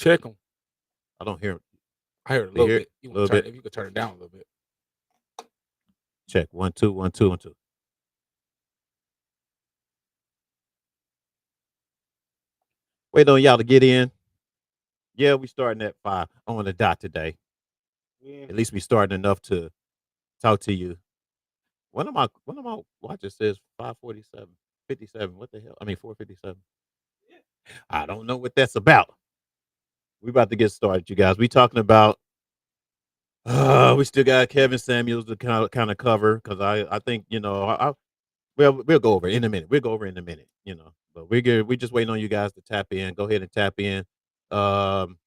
Check them. I don't hear. I heard a You little hear bit. it? You A want little to turn bit. if you could turn it down a little bit. Check 1 2 1 2 1 2. Wait on y'all to get in. Yeah, we starting at 5 on the dot today. Yeah. At least we starting enough to talk to you. One of my watches says 5:47, 57. What the hell? I mean 4:57. I don't know what that's about. We about to get started, you guys. We talking about we still got Kevin Samuels to kind of cover because I think well, we'll go over it in a minute. We'll go over it in a minute, But we're good. We're just waiting on you guys to tap in. Go ahead and tap in. Um,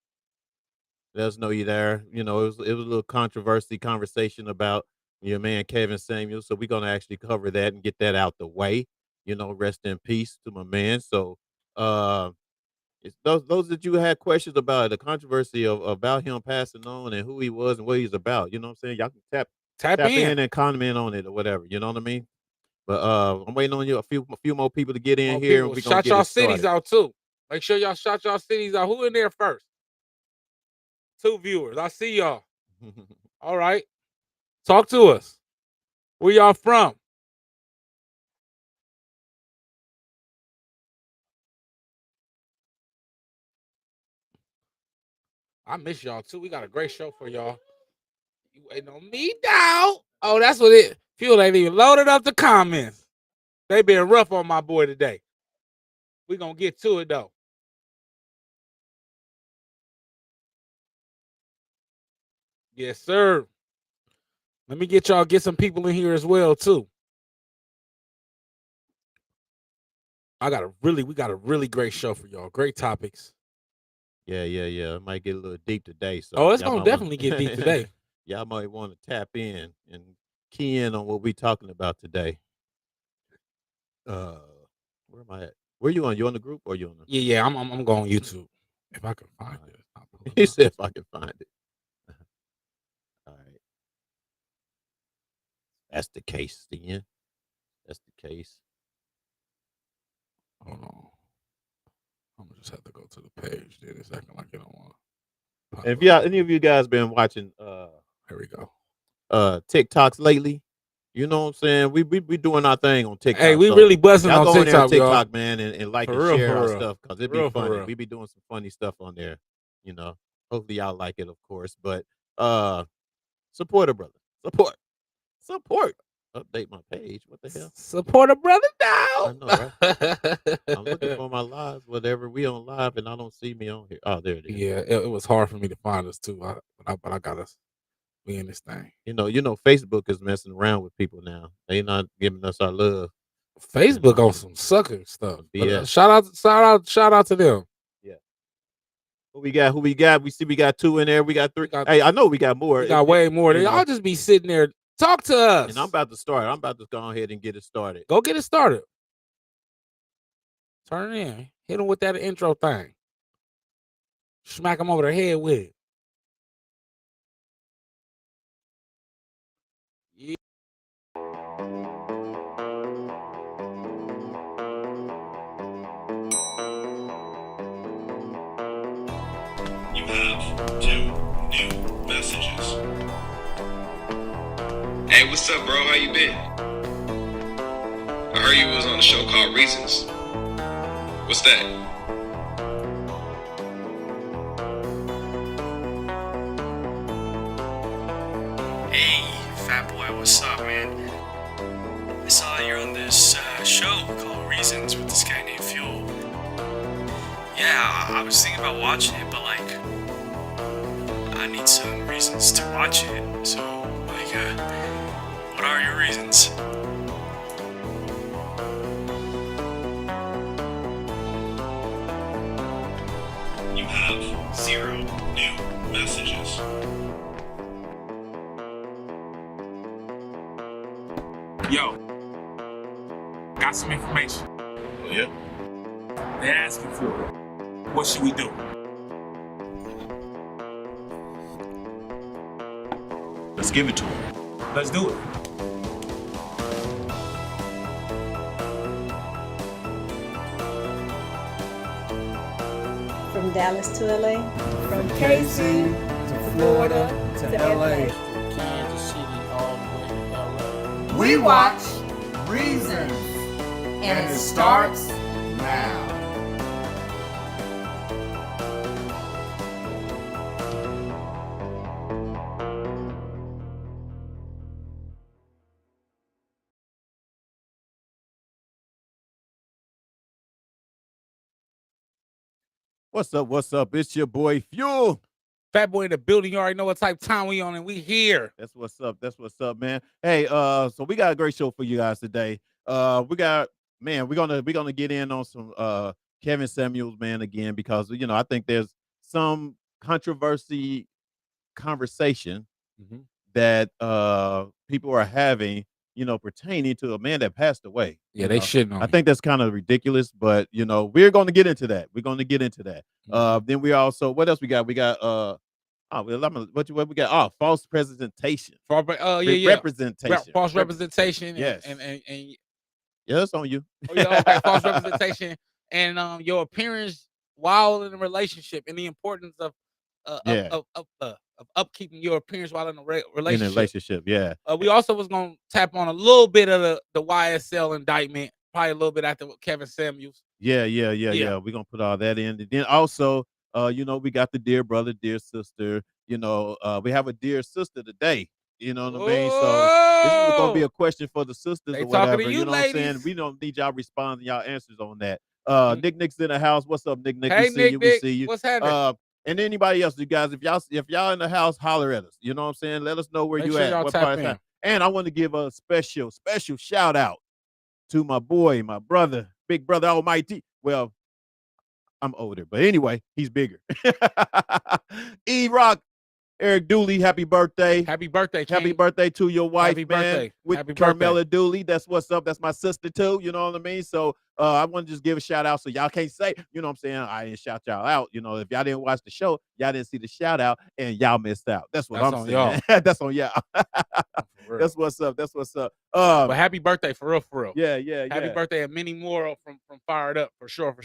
Let us know you there. It was a little controversy conversation about your man Kevin Samuels. So we're gonna actually cover that and get that out the way. Rest in peace to my man. So uh it's those that you had questions about the controversy about him passing on and who he was and what he's about. You know what I'm saying? Y'all can Tap tap in. in and comment on it or whatever. You know what I mean? But I'm waiting on you a few more people to get in More here, and people. we're gonna Shout get y'all it cities started. out too. Make sure y'all shout y'all cities out. Who in there first? 2 viewers. I see y'all. All right. Talk to us. Where y'all from? I miss y'all too. We got a great show for y'all. You waiting on me now? Oh, that's what it. Fuel ain't even loaded up the comments. They been rough on my boy today. We gonna get to it though. Yes, sir. Let me get some people in here as well too. We got a really great show for y'all. Great topics. Yeah. It might get a little deep today, Oh, so it's y'all gonna might want definitely get deep today. y'all might want to tap in and key in on what we talking about today. Uh, where am I at? Where you on? You on the group or you on the? Yeah. I'm going on YouTube. If I can find All it, I'll pull right. it He up. said if I can find it. All right, that's the case, then. That's the case. Hold on. I'm gonna just have to go to the page. Then it's acting like it don't want to pop And if up. any of you guys been watching Here we go. TikToks lately, you know what I'm saying? We doing our thing on Hey, TikTok. we So really buzzing y'all on go on there on TikTok, y'all. TikTok, man, and like and For real, share our for real. stuff because it'd For be real, for funny. real. We be doing some funny stuff on there, you know. Hopefully y'all like it, of course. But support a brother. Support. Update my page. What the hell? Support a brother I know, right? I'm looking now. for my lives, whatever. We on live and I don't see me on here. Oh, there it is. Yeah, it was hard for me to find us too. But I got us. We in this thing. Facebook is messing around with people now. They not giving us our love. Facebook on some sucker stuff. Some But BS. shout out to them. Yeah. Who we got? Who we got? We see we got 2 in there. We got 3. We got Hey, I know we got more. we got way more. You know, Y'all just be sitting there. Talk to us. and I'm about to start. I'm about to go ahead and get it started. Go get it started. Turn it in. Hit them with that intro thing. Smack them over the head with it. Yeah. You have 2 new messages. Hey, what's up, bro? How you been? I heard you was on a show called Reasons. What's that? Hey, fat boy, what's up, man? I saw you're on this show called Reasons with this guy named Fuel. Yeah, I was thinking about watching it, but I need some reasons to watch it. So, what are your reasons? You have 0 new messages. Yo, got some information. Oh, yeah? They're asking for it. What should we do? Let's give it to him. Let's do it. From Dallas to LA, from KC to Florida to LA. Kansas City all the way to LA. We watch Reasons, and it starts now. What's up? What's up? It's your boy Fuel. Fat Boy in the building. You already know what type of time we on, and we here. That's what's up. That's what's up, man. Hey, so we got a great show for you guys today. We're gonna get in on some Kevin Samuels, man, again, because I think there's some controversy conversation that people are having, pertaining to a man that passed away. Yeah, they shitting on I him. think that's kind of ridiculous, but we're going to get into that. We're going to get into that. Then we also, what else we got? We got what we got? Oh, false representation. Representation. False representation. Yes. And Yeah, that's on you. oh yeah, okay. False representation and your appearance while in a relationship and the importance of upkeeping your appearance while in a relationship. In a relationship, yeah. We also was gonna tap on a little bit of the YSL indictment, probably a little bit after Kevin Samuels. Yeah. We're gonna put all that in. And then also, we got the dear brother, dear sister. We have a dear sister today. You know what I mean? So this is gonna be a question for the sisters They or whatever. talking to you, know what I'm saying? ladies. We don't need y'all responding y'all answers on that. Nick's in the house. What's up, Nick? Hey, we see you. We Nick. see you. What's happening? And anybody else, you guys, if y'all in the house, holler at us. You know what I'm saying? Let us know where Make you sure at. y'all What tap part of in. town. And I want to give a special shout out to my boy, my brother, big brother Almighty. Well, I'm older, but anyway, he's bigger. E-Rock, Eric Dooley, happy birthday. Happy birthday, King. Happy birthday to your wife, Happy man. birthday. With Happy Carmela birthday. Dooley. That's what's up. That's my sister, too. You know what I mean? So I want to just give a shout out so y'all can't say, you know what I'm saying? I didn't shout y'all out. If y'all didn't watch the show, y'all didn't see the shout out, and y'all missed out. That's what I'm on saying. y'all. That's on y'all. For real. That's what's up. That's what's up. But happy birthday, for real, for real. Yeah. Happy birthday and many more from Fired Up, for sure.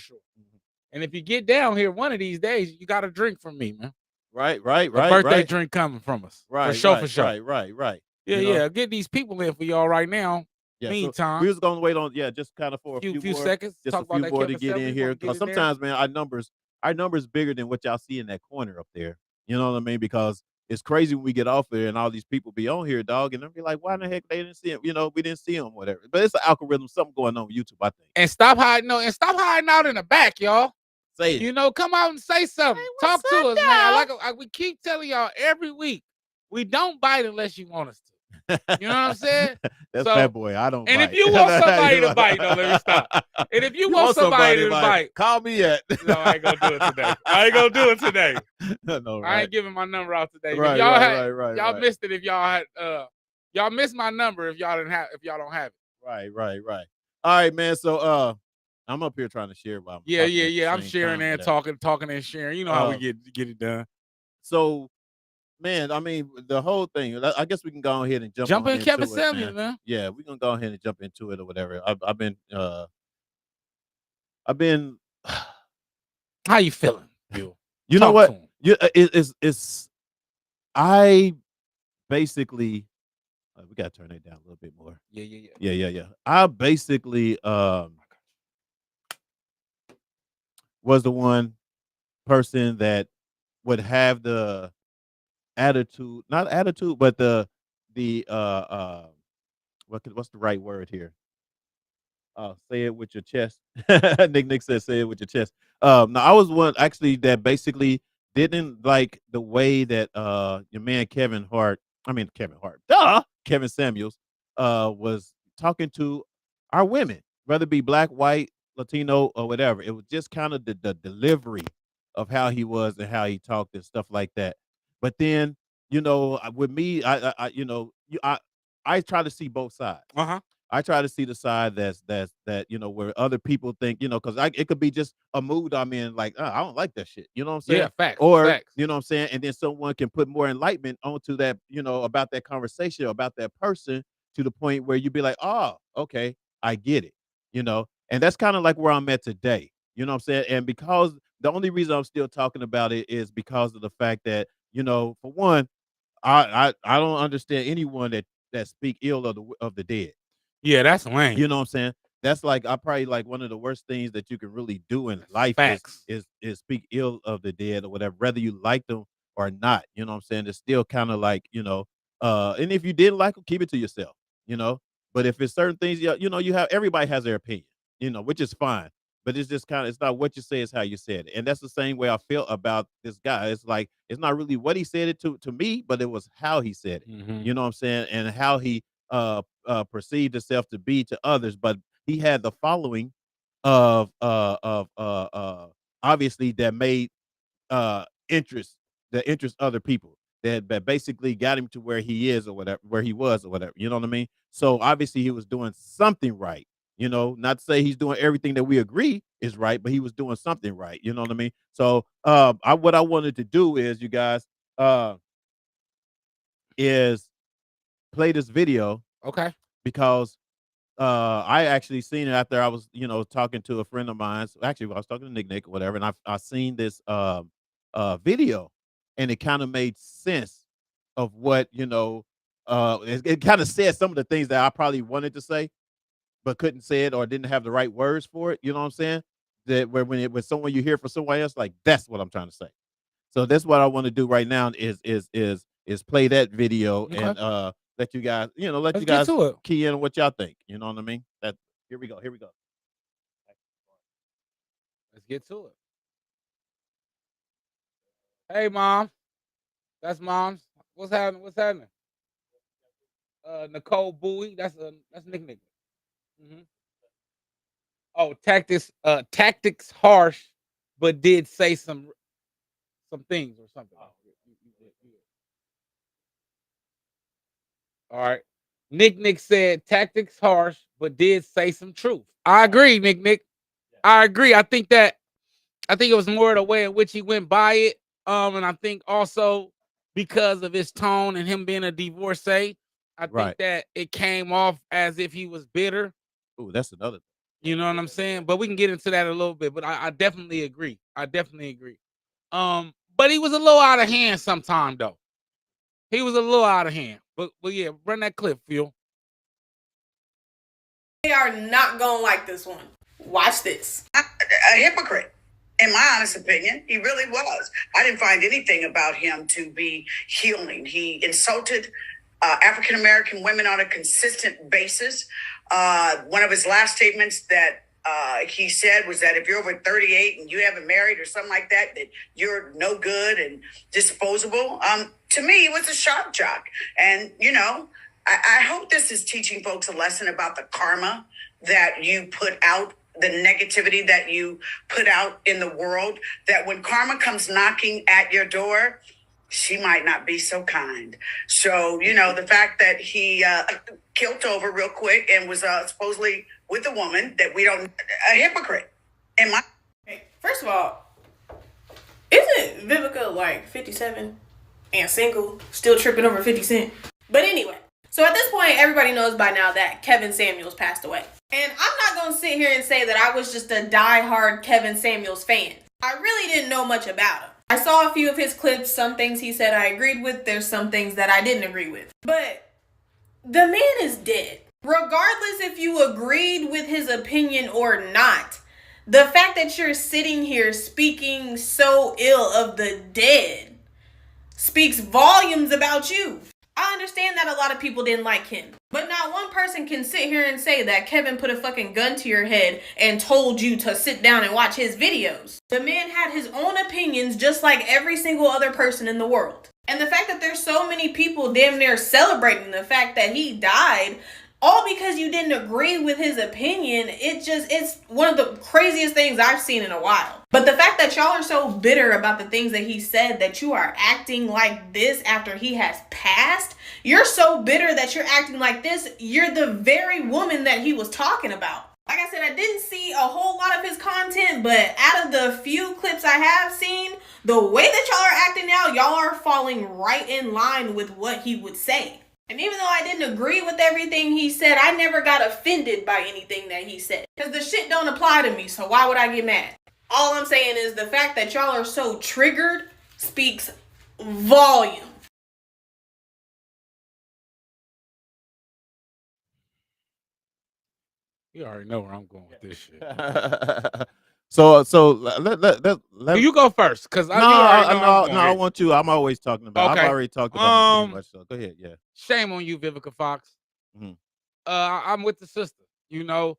And if you get down here one of these days, you got a drink from me, man. Right. Birthday drink coming from us. Right. For sure. Right. Yeah. Get these people in for y'all right now. Yeah, Meantime, so we was gonna wait on just kind of for a few more seconds. just talk a few about more that to get in here, because sometimes, man, our numbers bigger than what y'all see in that corner up there. You know what I mean? Because it's crazy when we get off there and all these people be on here, dog, and they'll be like, why in the heck they didn't see him? We didn't see him, whatever. But it's an algorithm, something going on with YouTube, I think. And stop hiding out in the back, y'all. Say it. Come out and say something. Hey, Talk to us, dog? man. We keep telling y'all every week, we don't bite unless you want us to. You know what I'm saying? That's Fat Boy. I don't. And bite. if you want somebody to bite, no, let me stop. And if you want somebody to bite, call me at. No, I ain't gonna do it today. I ain't gonna do it today. No, I ain't giving my number out today. Right, y'all missed it. If y'all had, y'all missed my number if y'all don't have it. Right. All right, man. So I'm up here trying to share. While Yeah. I'm sharing and talking and sharing. You know how we get it done. So, man, I mean, the whole thing. I guess we can go ahead and jump in into Kevin it, Samuels, man. Yeah, we're gonna go ahead and jump into it or whatever. I've been. How you feeling? You know what? It's. I basically. We gotta turn it down a little bit more. Yeah. I basically was the one person that would have the attitude, not attitude, but the what's the right word here? Say it with your chest. Nick says say it with your chest. No, I was one actually that basically didn't like the way that your man Kevin Samuels was talking to our women, whether it be black, white, Latino, or whatever. It was just kind of the delivery of how he was and how he talked and stuff like that. But then, with me, I try to see both sides. I try to see the side that's where other people think, because it could be just a mood I'm in, like, I don't like that shit. You know what I'm saying? Yeah, facts. Or facts. you know what I'm saying? And then someone can put more enlightenment onto that, about that conversation, about that person, to the point where you'd be like, oh, okay, I get it. And that's kind of like where I'm at today. You know what I'm saying? And because the only reason I'm still talking about it is because of the fact that, for one, I don't understand anyone that speak ill of the dead. Yeah, that's lame. You know what I'm saying? That's like I probably like one of the worst things that you can really do in life Facts. is speak ill of the dead or whatever, whether you like them or not. You know what I'm saying? It's still kind of like, and if you didn't like them, keep it to yourself, you know. But if it's certain things, you have everybody has their opinion, which is fine. But it's just kind of it's not what you say, it's how you said it. And that's the same way I feel about this guy. It's like it's not really what he said it to me, but it was how he said it. Mhm. You know what I'm saying? And how he perceived himself to be to others, but he had the following of obviously that made interest that interest other people that basically got him to where he is or whatever, where he was or whatever. You know what I mean? So obviously he was doing something right. Not to say he's doing everything that we agree is right, but he was doing something right. You know what I mean? So what I wanted to do is, you guys, is play this video Okay. because I actually seen it after I was, talking to a friend of mine. So actually, I was talking to Nick or whatever, and I seen this video, and it kind of made sense of what it kind of said some of the things that I probably wanted to say, but couldn't say it or didn't have the right words for it. You know what I'm saying? That when someone you hear from someone else, like that's what I'm trying to say. So that's what I want to do right now is play that video Okay. and let you guys, let Let's you get guys to it. key in on what y'all think. You know what I mean? Here we go. Let's get to it. Hey, Mom. That's Mom's. What's happening? Nicole Bowie. That's Nick. Mhm. Oh, tactics harsh, but did say some things or something. All right. Nick said tactics harsh, but did say some truth. I agree, Nick. I agree. I think it was more the way in which he went by it. And I think also because of his tone and him being a divorcee, I think Right. that it came off as if he was bitter. Ooh, that's another. You know what I'm saying? But we can get into that a little bit. But I definitely agree. But he was a little out of hand sometime though. He was a little out of hand. But yeah, run that clip, Phil. They are not gonna like this one. Watch this. A hypocrite. In my honest opinion, he really was. I didn't find anything about him to be healing. He insulted African American women on a consistent basis. One of his last statements that he said was that if you're over 38 and you haven't married or something like that, that you're no good and disposable. To me, it was a shock jock. And, I hope this is teaching folks a lesson about the karma that you put out, the negativity that you put out in the world, that when karma comes knocking at your door, she might not be so kind. So, the fact that he killed over real quick and was supposedly with a woman that we don't, a hypocrite. Hey, first of all, isn't Vivica like 57 and single, still tripping over 50 Cent? But anyway, so at this point, everybody knows by now that Kevin Samuels passed away. And I'm not going to sit here and say that I was just a diehard Kevin Samuels fan. I really didn't know much about him. I saw a few of his clips. Some things he said I agreed with. There's some things that I didn't agree with. But the man is dead. Regardless if you agreed with his opinion or not, the fact that you're sitting here speaking so ill of the dead speaks volumes about you. I understand that a lot of people didn't like him, but not one person can sit here and say that Kevin put a fucking gun to your head and told you to sit down and watch his videos. The man had his own opinions just like every single other person in the world. And the fact that there's so many people damn near celebrating the fact that he died all because you didn't agree with his opinion, it's one of the craziest things I've seen in a while. But the fact that y'all are so bitter about the things that he said, that you are acting like this after he has passed, you're so bitter that you're acting like this, you're the very woman that he was talking about. Like I said, I didn't see a whole lot of his content, but out of the few clips I have seen, the way that y'all are acting now, y'all are falling right in line with what he would say. And even though I didn't agree with everything he said, I never got offended by anything that he said. Because the shit don't apply to me, so why would I get mad? All I'm saying is the fact that y'all are so triggered speaks volume. You already know where I'm going with this shit. So let You go first, cause no, you already know I'm going. I want you. I'm always talking about. Okay. I've already talked about it pretty much. So go ahead. Yeah. Shame on you, Vivica Fox. Mhm. I'm with the sister. You know,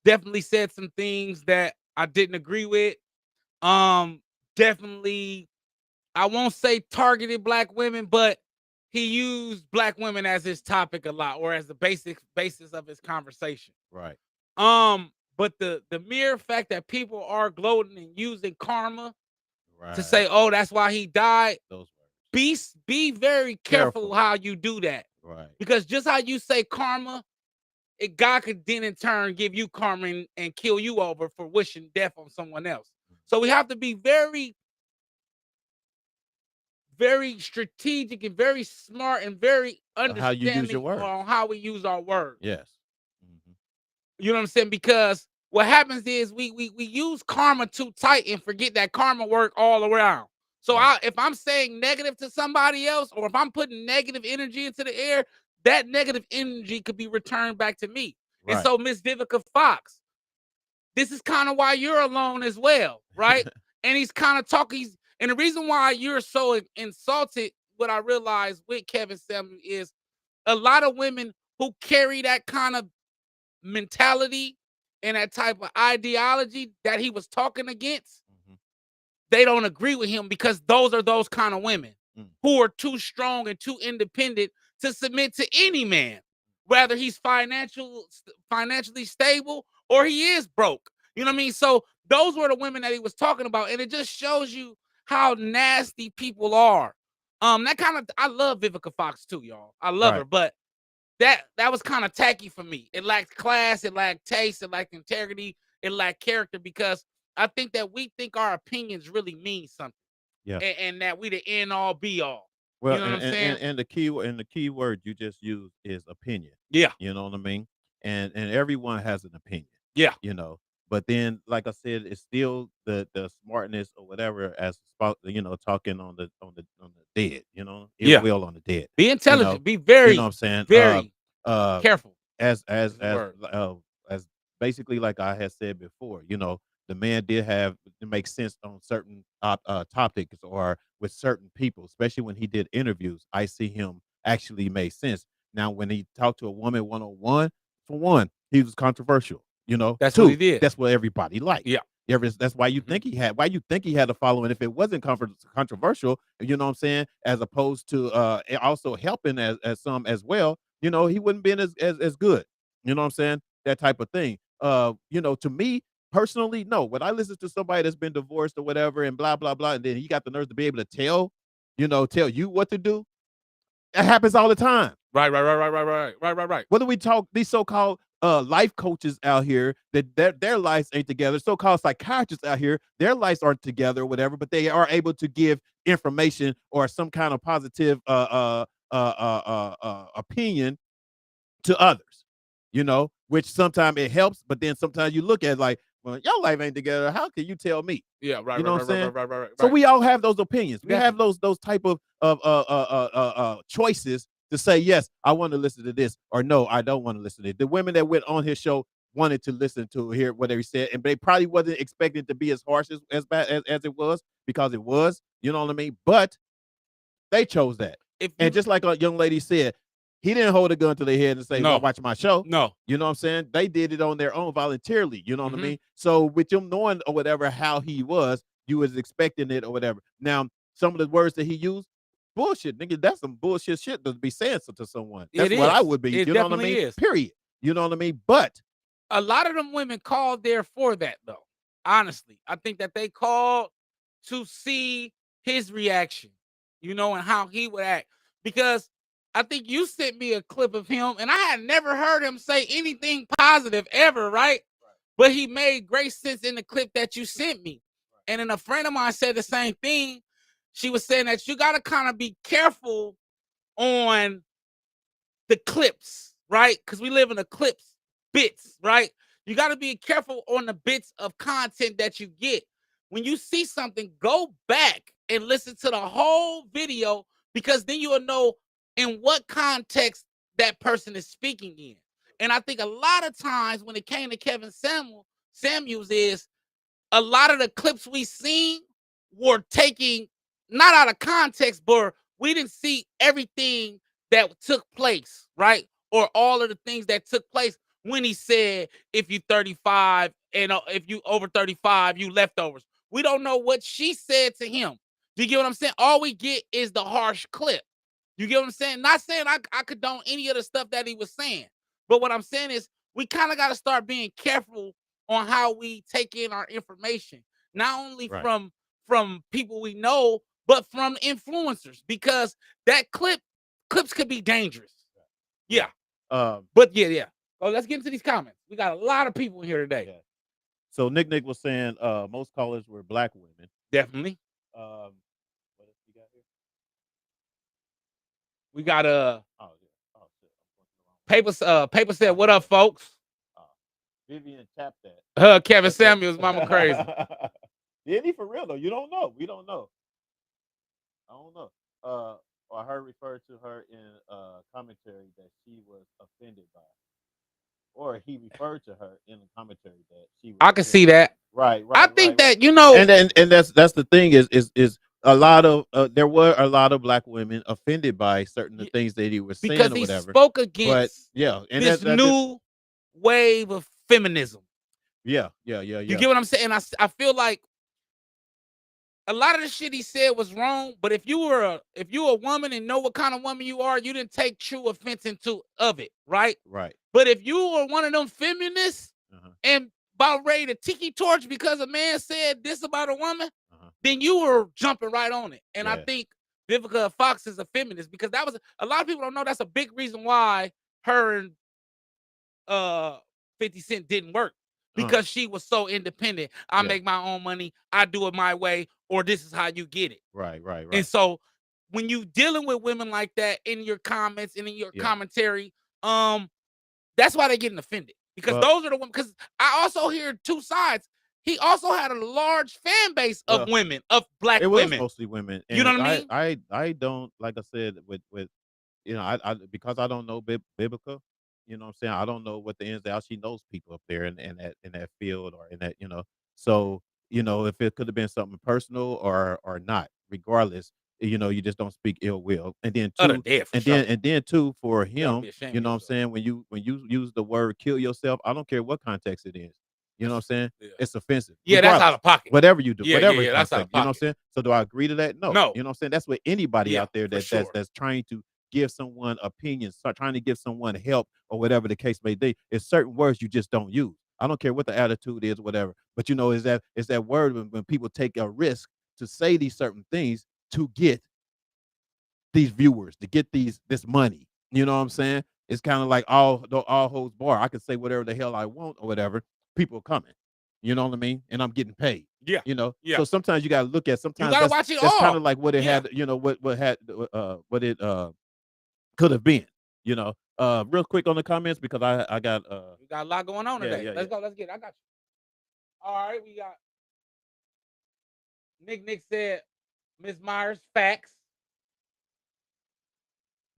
definitely said some things that I didn't agree with. Definitely, I won't say targeted black women, but he used black women as his topic a lot, or as the basis of his conversation. Right. But the mere fact that people are gloating and using karma Right. to say, "Oh, that's why he died," those words. be very careful Careful. how you do that, Right. because just how you say karma, God could then in turn give you karma and kill you over for wishing death on someone else. So we have to be very, very strategic and very smart and very How you use your understanding words. on how we use our words. Yes. Mhm. You know what I'm saying? Because what happens is we use karma too tight and forget that karma work all around. So Right. if I'm saying negative to somebody else, or if I'm putting negative energy into the air, that negative energy could be returned back to me. And Right. so, Miss Vivica Fox, this is kind of why you're alone as well, right? And he's kind of talking. And the reason why you're so insulted, what I realized with Kevin Samuel, is a lot of women who carry that kind of mentality and that type of ideology that he was talking against, Mhm. they don't agree with him, because those are those kind of women Mm. who are too strong and too independent to submit to any man, whether he's financially stable or he is broke. You know what I mean? So those were the women that he was talking about, and it just shows you how nasty people are. That kind of, I love Vivica Fox too, y'all. I love her, Right. but that was kind of tacky for me. It lacked class, it lacked taste, it lacked integrity, it lacked character, because I think that we think our opinions really mean something, Yeah. and that we the end all be all. Well, You know what I'm saying? and the key word you just used is opinion. Yeah, You know what I mean? And everyone has an opinion. yeah, You know, but then, like I said, it's still the smartness or whatever, as talking on the dead. Ill yeah. will on the dead. Be You know, intelligent. Be you know what very, I'm saying? very Uh, careful. as Is the word. as basically, like I had said before, the man did have to make sense on certain topics or with certain people, especially when he did interviews. I see him actually made sense. Now, when he talked to a woman 1-on-1, for one, he was controversial. That's what he Two, did. that's what everybody liked. Yeah. That's why you Mhm. think he had a following. If it wasn't controversial, you know what I'm saying, as opposed to also helping as some as well, he wouldn't been as good. You know what I'm saying? That type of thing. To me personally, no. When I listen to somebody that's been divorced or whatever and blah blah blah, and then he got the nerve to be able to tell you what to do, that happens all the time. Right. Whether we talk these so-called life coaches out here that their lives ain't together, so-called psychiatrists out here, their lives aren't together or whatever, but they are able to give information or some kind of positive opinion to others, which sometimes it helps, but then sometimes you look at it like, well, your life ain't together. How can you tell me? Yeah, You know what I'm saying? right. So we all have those opinions. We have Definitely. those type of choices to say, yes, I want to listen to this, or no, I don't want to listen to it. The women that went on his show wanted to listen to hear what he said, and they probably wasn't expecting it to be as harsh as bad as it was, because it was, you know what I mean? But they chose that. If And you just like a young lady said, he didn't hold a gun to their head and say, well, no, watch my show. no. You know what I'm saying? They did it on their own voluntarily. You know what I Mhm. mean? So with them knowing or whatever how he was, you was expecting it or whatever. Now, some of the words that he used, bullshit, nigga, that's some bullshit shit to be saying to someone. That's It what I is. would be. It You know what I definitely mean? is. Period. You know what I mean? But A lot of them women called there for that, though. Honestly, I think that they called to see his reaction, and how he would act. Because I think you sent me a clip of him, and I had never heard him say anything positive ever, right? But he made great sense in the clip that you sent me. And then a friend of mine said the same thing. She was saying that you got to kind of be careful on the clips, right? Because we live in the clips bits, right? You got to be careful on the bits of content that you get, when you see something, go back and listen to the whole video, because then you'll know in what context that person is speaking in. And I think a lot of times when it came to Kevin Samuels is a lot of the clips we seen were taking not out of context, but we didn't see everything that took place, right? Or all of the things that took place when he said, if you 35 and if you over 35, you leftovers. We don't know what she said to him. Do you get what I'm saying? All we get is the harsh clip. You get what I'm saying? Not saying I condone any of the stuff that he was saying. But what I'm saying is we kind of got to start being careful on how we take in our information, not only Right. from people we know, but from influencers, because that clips could be dangerous. Yeah. But yeah. Oh, let's get into these comments. We got a lot of people here today. Yeah. So Nick was saying most callers were black women. Definitely. What else we got here? We got Oh yeah. Oh shit. Paper said, "What up, folks?" Vivian tapped that. Kevin Samuels, mama crazy. Did he for real though? You don't know. We don't know. I don't know. I heard referred to her in commentary that she was offended by, or he referred to her in the commentary that she was. I can see that. Right. I think that and that's the thing is a lot of there were a lot of black women offended by certain things that he was saying because or he whatever. spoke against and this new wave of feminism. Yeah. You get what I'm saying? I feel like a lot of the shit he said was wrong, but if you a woman and know what kind of woman you are, you didn't take true offense of it, right? Right. But if you were one of them feminists and about ready to tiki torch because a man said this about a woman, then you were jumping right on it. And I think Vivica Fox is a feminist, because that was a lot of people don't know that's a big reason why her and 50 Cent didn't work, because she was so independent. I make my own money, I do it my way, or this is how you get it. Right. And so when you dealing with women like that in your comments and in your commentary, that's why they're getting offended, because those are the women. Because I also hear two sides. He also had a large fan base of women, of black women. It was mostly women. And you know what I mean? I don't, like I said, with I because I don't know biblical. You know what I'm saying? I don't know what the ins and outs. She knows people up there in that field or in that, So, if it could have been something personal or not, regardless, you just don't speak ill will. And then two, and then two, for him, you know what I'm saying, when you use the word kill yourself, I don't care what context it is. You know what I'm saying? Yeah. It's offensive. Yeah, that's out of pocket. Whatever you do, whatever that's out of pocket. You know what I'm saying? So do I agree to that? No. No. You know what I'm saying? That's what anybody out there that's trying to give someone opinions, start trying to give someone help or whatever the case may be. It's certain words you just don't use. I don't care what the attitude is, whatever. But is that word when people take a risk to say these certain things to get these viewers, to get this money. You know what I'm saying? It's kind of like all holds bar. I can say whatever the hell I want or whatever. People are coming. You know what I mean? And I'm getting paid. Yeah. So sometimes you gotta look at you gotta watch it all. That's kind of like what it had, what it could have been, real quick on the comments, because I got we got a lot going on today. Let's go. Let's get it. I got you. All right, we got Nick said, Miss Myers, facts.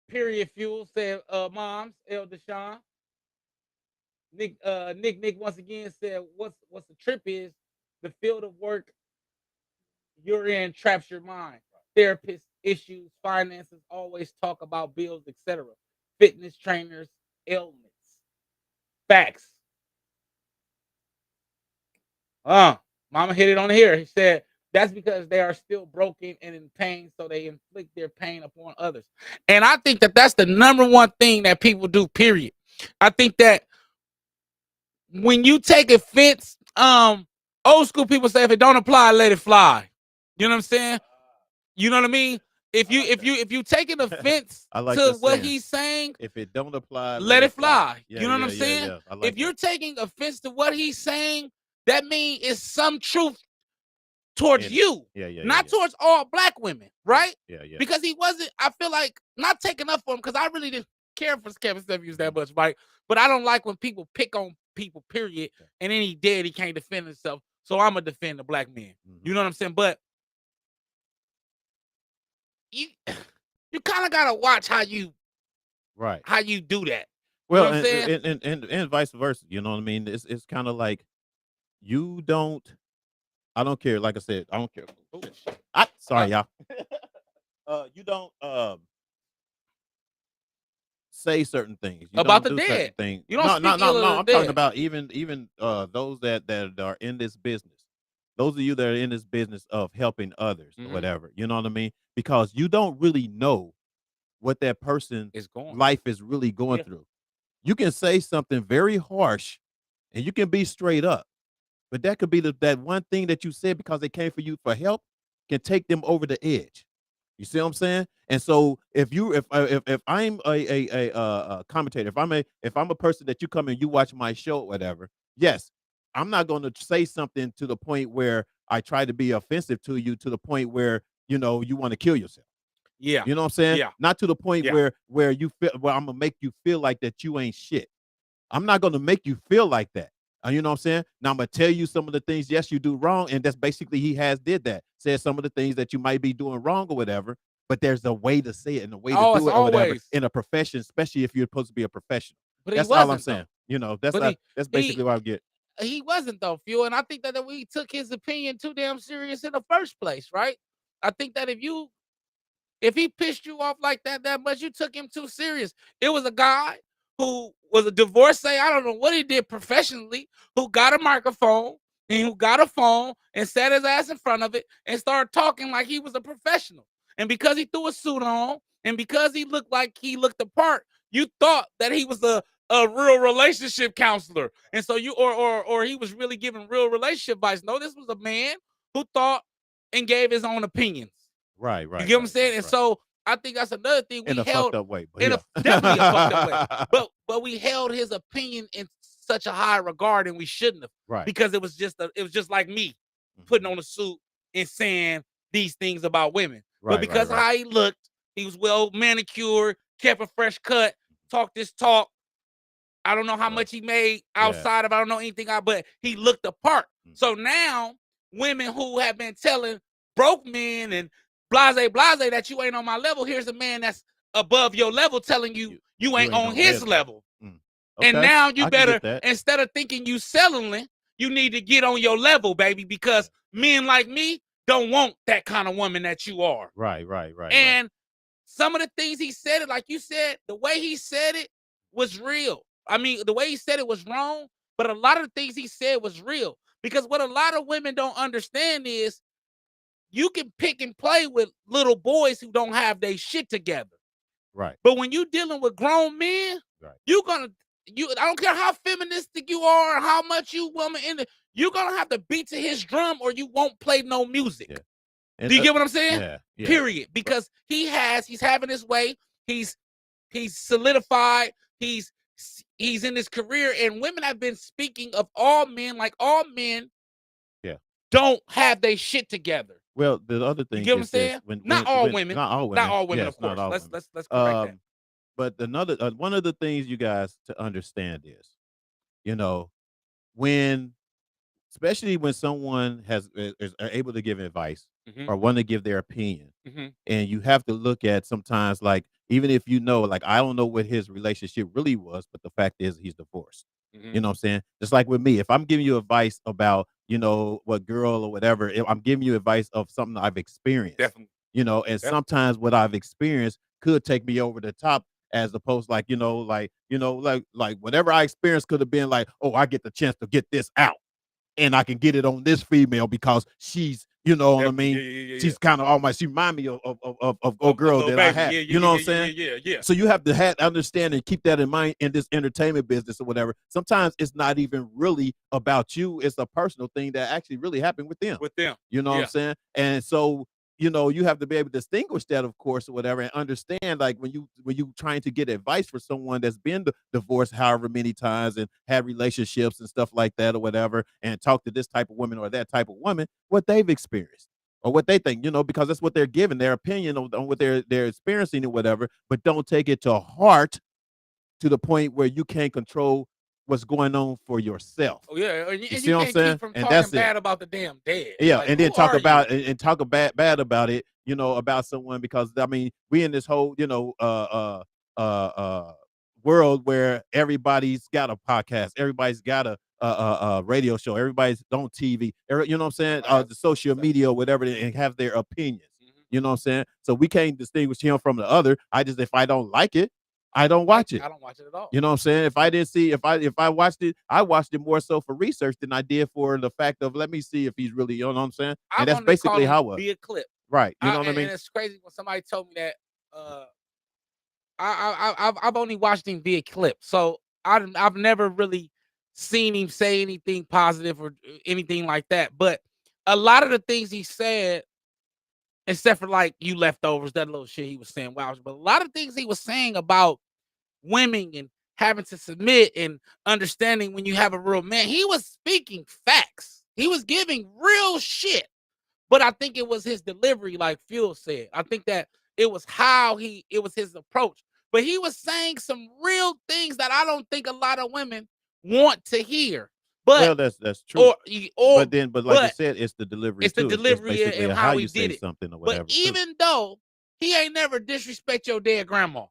Period Fuel said, moms, El Deshaun. Nick once again said, what's the trip is the field of work you're in traps your mind. Therapists, issues, finances, always talk about bills, etc. Fitness trainers, ailments. Facts. Mama hit it on here. He said, that's because they are still broken and in pain, so they inflict their pain upon others. And I think that that's the number one thing that people do, period. I think that when you take offense, old school people say, if it don't apply, let it fly. You know what I'm saying? You know what I mean? If you take an offense to what he's saying, if it don't apply, let it fly. You know what I'm saying? If you're taking offense to what he's saying, that means it's some truth towards you, not towards all black women, right? Because he wasn't, I feel like, not taking up for him, because I really didn't care for Kevin Samuels that much, right? But I don't like when people pick on people, period, and then he can't defend himself. so I'm gonna defend the black men. You know what I'm saying? But you kind of gotta watch how you do that. Well, you know what I'm saying? and vice versa. You know what I mean? It's kind of like you don't. I don't care. Like I said, I don't care. Sorry, y'all. You don't say certain things. You About don't the do certain dead. things. You don't No, speak no, ill no, of no. the I'm talking dead. about even those that are in this business. Those of you that are in this business of helping others or whatever. You know what I mean? Because you don't really know what that person's life is really going through. You can say something very harsh, and you can be straight up, but that could be that one thing that you said because they came for you for help can take them over the edge. You see what I'm saying? And so if I'm a commentator, if I'm a person that you come and you watch my show or whatever, yes, I'm not going to say something to the point where I try to be offensive to you to the point where you want to kill yourself. Yeah. You know what I'm saying? Yeah. Not to the point where you feel I'm gonna make you feel like that you ain't shit. I'm not gonna make you feel like that. You know what I'm saying? Now I'm gonna tell you some of the things, yes, you do wrong, and that's basically he has did that. Said some of the things that you might be doing wrong or whatever, but there's a way to say it and a way to do it or whatever in a profession, especially if you're supposed to be a professional. But that's all I'm saying. That's basically what I get. He wasn't though, Phil, and I think that we took his opinion too damn serious in the first place, right? I think that if he pissed you off like that much, you took him too serious. It was a guy who was a divorcee. I don't know what he did professionally, who got a microphone and who got a phone and sat his ass in front of it and started talking like he was a professional. And because he threw a suit on and because he looked like he looked the part, you thought that he was a real relationship counselor. And so you or he was really giving real relationship advice. No, this was a man who thought and gave his own opinions. Right. You get what I'm saying? And so I think that's another thing we in a held fucked up way, but definitely a fucked up way. But we held his opinion in such a high regard, and we shouldn't have, right? Because it was just like me putting on a suit and saying these things about women. Right, but because right, right. how he looked, he was well manicured, kept a fresh cut, talked this talk. I don't know how much he made outside of I don't know anything but he looked the part. So now women who have been telling broke men and blase that you ain't on my level, here's a man that's above your level telling you ain't on his level. Okay. And now you better, instead of thinking you settling, you need to get on your level, baby, because men like me don't want that kind of woman that you are. Right. And some of the things he said, like you said, the way he said it was real. I mean, the way he said it was wrong, but a lot of the things he said was real. Because what a lot of women don't understand is you can pick and play with little boys who don't have their shit together. Right. But when you're dealing with grown men, I don't care how feministic you are or how much you woman you're gonna have to beat to his drum or you won't play no music. Yeah. Do you get what I'm saying? Yeah. Period. Because he's having his way. He's solidified. He's in his career, and women have been speaking of all men like all men don't have their shit together. Well, the other thing you get what I'm saying? Not all women, of course. Let's correct that. But another one of the things you guys to understand is, especially when someone is able to give advice or want to give their opinion, and you have to look at sometimes like even if like I don't know what his relationship really was, but the fact is he's divorced. You know what I'm saying? Just like with me, if I'm giving you advice about what girl or whatever, I'm giving you advice of something I've experienced. Definitely. And sometimes what I've experienced could take me over the top as opposed like whatever I experienced could have been like, oh, I get the chance to get this out and I can get it on this female because she's, what I mean? Yeah. She's kind of almost, she remind me of girls that I had. You know what I'm saying? Yeah. So you have to understand and keep that in mind in this entertainment business or whatever. Sometimes it's not even really about you. It's a personal thing that actually really happened with them. You know what I'm saying? And so, you have to be able to distinguish that, of course, or whatever, and understand like when you trying to get advice for someone that's been divorced however many times and had relationships and stuff like that or whatever, and talk to this type of woman or that type of woman, what they've experienced or what they think, because that's what they're giving their opinion on what they're experiencing or whatever, but don't take it to heart to the point where you can't control what's going on for yourself. Oh yeah, and You you see what I'm can't saying? keep from And talking that's it. bad about the damn dead. Yeah, Like, and then who talk are about you? and talk bad about it, about someone, because I mean, we in this whole, world where everybody's got a podcast, everybody's got a radio show, everybody's on TV, you know what I'm saying? The social media, whatever, and have their opinions. You know what I'm saying? So we can't distinguish him from the other. If I don't like it, I don't watch it. I don't watch it at all. You know what I'm saying? If I didn't see, if I watched it, I watched it more so for research than I did for the fact of, let me see if he's really, you know what I'm saying? I And that's wanted to call basically him how it was. Be a Clip. Right. You know what I mean? And it's crazy when somebody told me that. I've only watched him via clip, so I've never really seen him say anything positive or anything like that. But a lot of the things he said, except for like you leftovers, that little shit he was saying, wow. But a lot of things he was saying about women and having to submit and understanding when you have a real man, he was speaking facts. He was giving real shit. But I think it was his delivery, like Fuel said. I think that it was it was his approach. But he was saying some real things that I don't think a lot of women want to hear. But Well, that's true. But like you but said, it's the delivery it's the too. It's delivery basically and how how he you say did it. something or But whatever. even though he ain't never disrespect your dead grandma.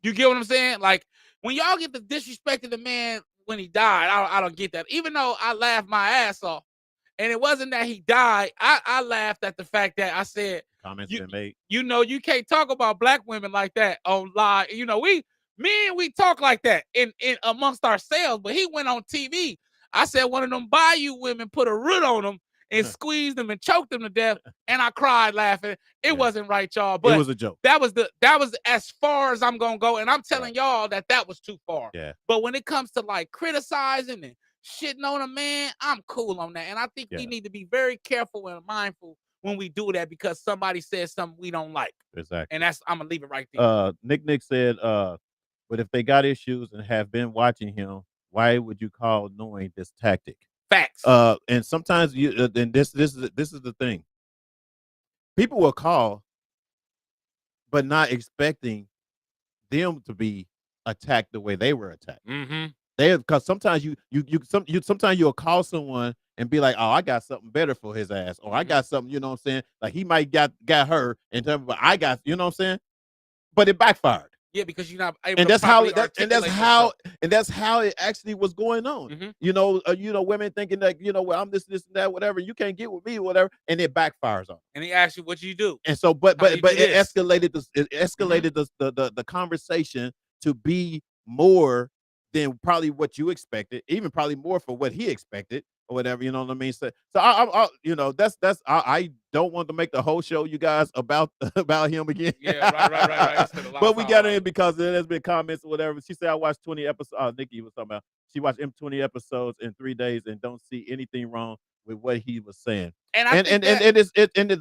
You get what I'm saying? Like, when y'all get the disrespecting the man when he died, I don't get that. Even though I laughed my ass off, and it wasn't that he died, I laughed at the fact that I said, Comments been made. you can't talk about black women like that on live. We talk like that in amongst ourselves, but he went on TV. I said one of them Bayou women put a root on him and squeezed him and choked him to death, and I cried laughing. It wasn't right, y'all. But it was a joke. That was as far as I'm gonna go, and I'm telling y'all that was too far. Yeah. But when it comes to like criticizing and shitting on a man, I'm cool on that, and I think we need to be very careful and mindful when we do that, because somebody says something we don't like. Exactly. And I'm gonna leave it right there. Nick said, but if they got issues and have been watching him, why would you call knowing this tactic? Facts. And sometimes and this is the thing. People will call, but not expecting them to be attacked the way they were attacked. Mm-hmm. Because sometimes sometimes you'll call someone and be like, oh, I got something better for his ass, or I got something, you know what I'm saying? Like, he might got her in terms of, I got, you know what I'm saying? But it backfired. Yeah, because you're not able And to that's how yourself. that's how it actually was going on. Mm-hmm. Women thinking that, well, I'm this and that, whatever. You can't get with me, whatever, and it backfires on. And he asked you, what you do? And so, but it escalated Mm-hmm. the conversation to be more than probably what you expected, even probably more for what he expected or whatever. You know what I mean? So I I don't want to make the whole show, you guys, about him again. Yeah, right. But we got in because there's been comments or whatever. She said I watched 20 episodes. Nikki was talking about she watched 20 episodes in 3 days and don't see anything wrong with what he was saying. And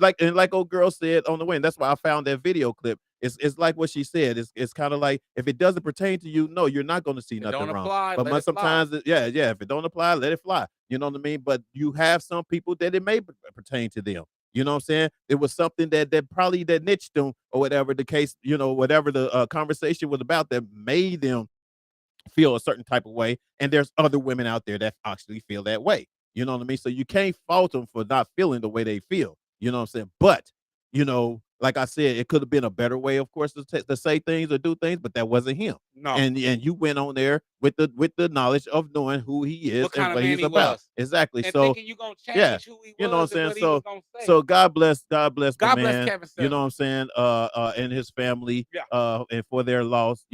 like old girl said on the way. And that's why I found that video clip. It's like what she said. It's kind of like, if it doesn't pertain to you, no, you're not going to see nothing wrong. But sometimes, if it don't apply, let it fly. You know what I mean? But you have some people that it may pertain to them. You know what I'm saying? It was something that probably that niched them or whatever the case, whatever the conversation was about, that made them feel a certain type of way. And there's other women out there that actually feel that way. You know what I mean? So you can't fault them for not feeling the way they feel. You know what I'm saying? But, like I said, it could have been a better way, of course, to say things or do things, but that wasn't him. No. And you went on there with the knowledge of knowing who he is and what he's about. Exactly. And so thinking you're gonna change who he was, you know what I'm saying? Say. So God bless the man. Kevin Samuels. You know what I'm saying? And his family. Yeah. And for their loss,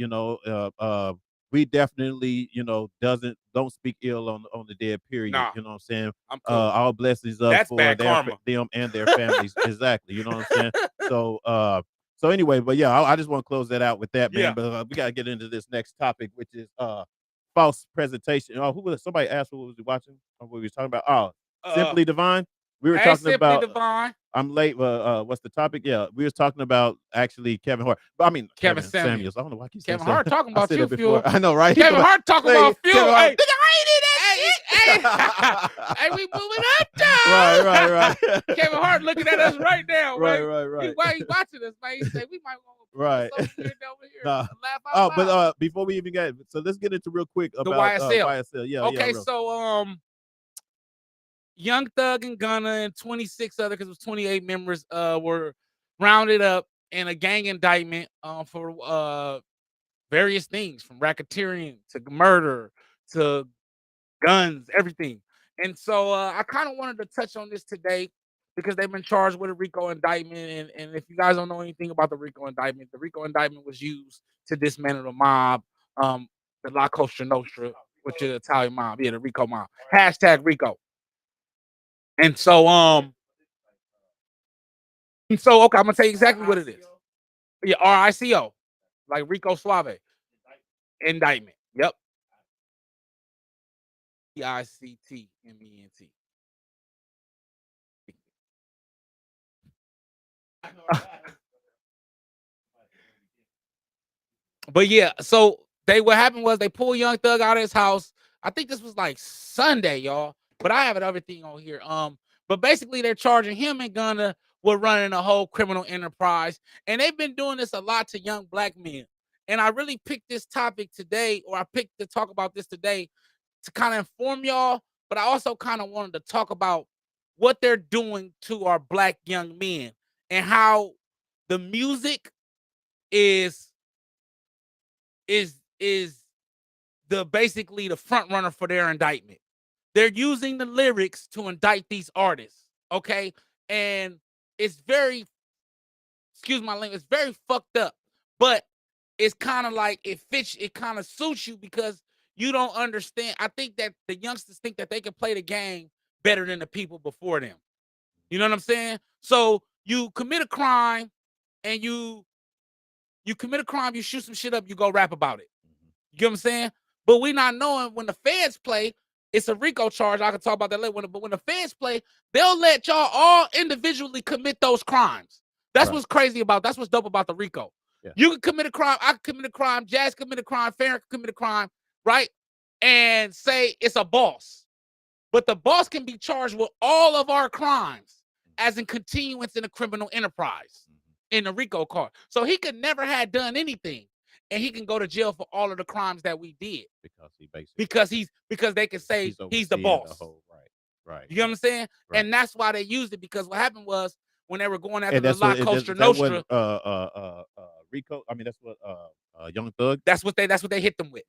we definitely, don't speak ill on the dead, period. Nah. You know what I'm saying? I'm cool. All blessings up That's for bad karma. them and their families. Exactly. You know what I'm saying? So anyway, but yeah, I just want to close that out with that, man. Yeah. But we gotta get into this next topic, which is false presentation. Oh, who was somebody asked what was he watching? Or what we was talking about? Oh, Simply Divine. We were talking Simply about Divine. I'm late. What's the topic? Yeah, we was talking about actually Kevin Hart. But I mean Kevin Samuels. I don't know why I keep saying Kevin Hart talking I about said you, that before. Fuel. I know, right? Kevin Hart talking about Fuel. Kevin Hart, Hey, nigga, I ain't in that shit. hey, we moving up, dog. Right. Kevin Hart looking at us right now, Right. Why he watching us, man? He say we might want to Right. over here and over here. Nah. Laugh out But loud. before we even get, so let's get into real quick The about YSL. YSL. Yeah. Okay, real. so Young Thug and Gunna and 26 other, because it was 28 members, were rounded up in a gang indictment for various things, from racketeering to murder to guns, everything. And so I kind of wanted to touch on this today because they've been charged with a RICO indictment. And if you guys don't know anything about the RICO indictment was used to dismantle the mob, the La Cosa Nostra, which is the Italian mob. Yeah, the RICO mob. Hashtag RICO. And so, okay, I'm gonna tell you exactly what it is. Yeah, RICO, like Rico Suave. Indictment. Yep. PICTMENT. But yeah, so what happened was they pulled Young Thug out of his house. I think this was like Sunday, y'all. But I have everything on here. But basically they're charging him and Gunna with running a whole criminal enterprise. And they've been doing this a lot to young black men. And I really picked this topic today, or I picked to talk about this today to kind of inform y'all, but I also kind of wanted to talk about what they're doing to our black young men and how the music is the basically the front runner for their indictment. They're using the lyrics to indict these artists, okay? And it's very, excuse my language, it's very fucked up, but it's kind of like it kind of suits you because you don't understand. I think that the youngsters think that they can play the game better than the people before them. You know what I'm saying? So you commit a crime and you shoot some shit up, you go rap about it. You get what I'm saying? But we not knowing when the feds play, it's a RICO charge. I can talk about that later. But when the feds play, they'll let y'all all individually commit those crimes. That's what's crazy about. That's what's dope about the RICO. Yeah. You can commit a crime. I can commit a crime. Jazz commit a crime. Farron can commit a crime, right? And say it's a boss. But the boss can be charged with all of our crimes as in continuance in a criminal enterprise in the RICO card. So he could never have done anything. And he can go to jail for all of the crimes that we did. Because they can say he's the boss. Right. You know what I'm saying? Right. And that's why they used it, because what happened was when they were going after the La Cosa Nostra. RICO. I mean, that's what Young Thug. That's what they hit them with.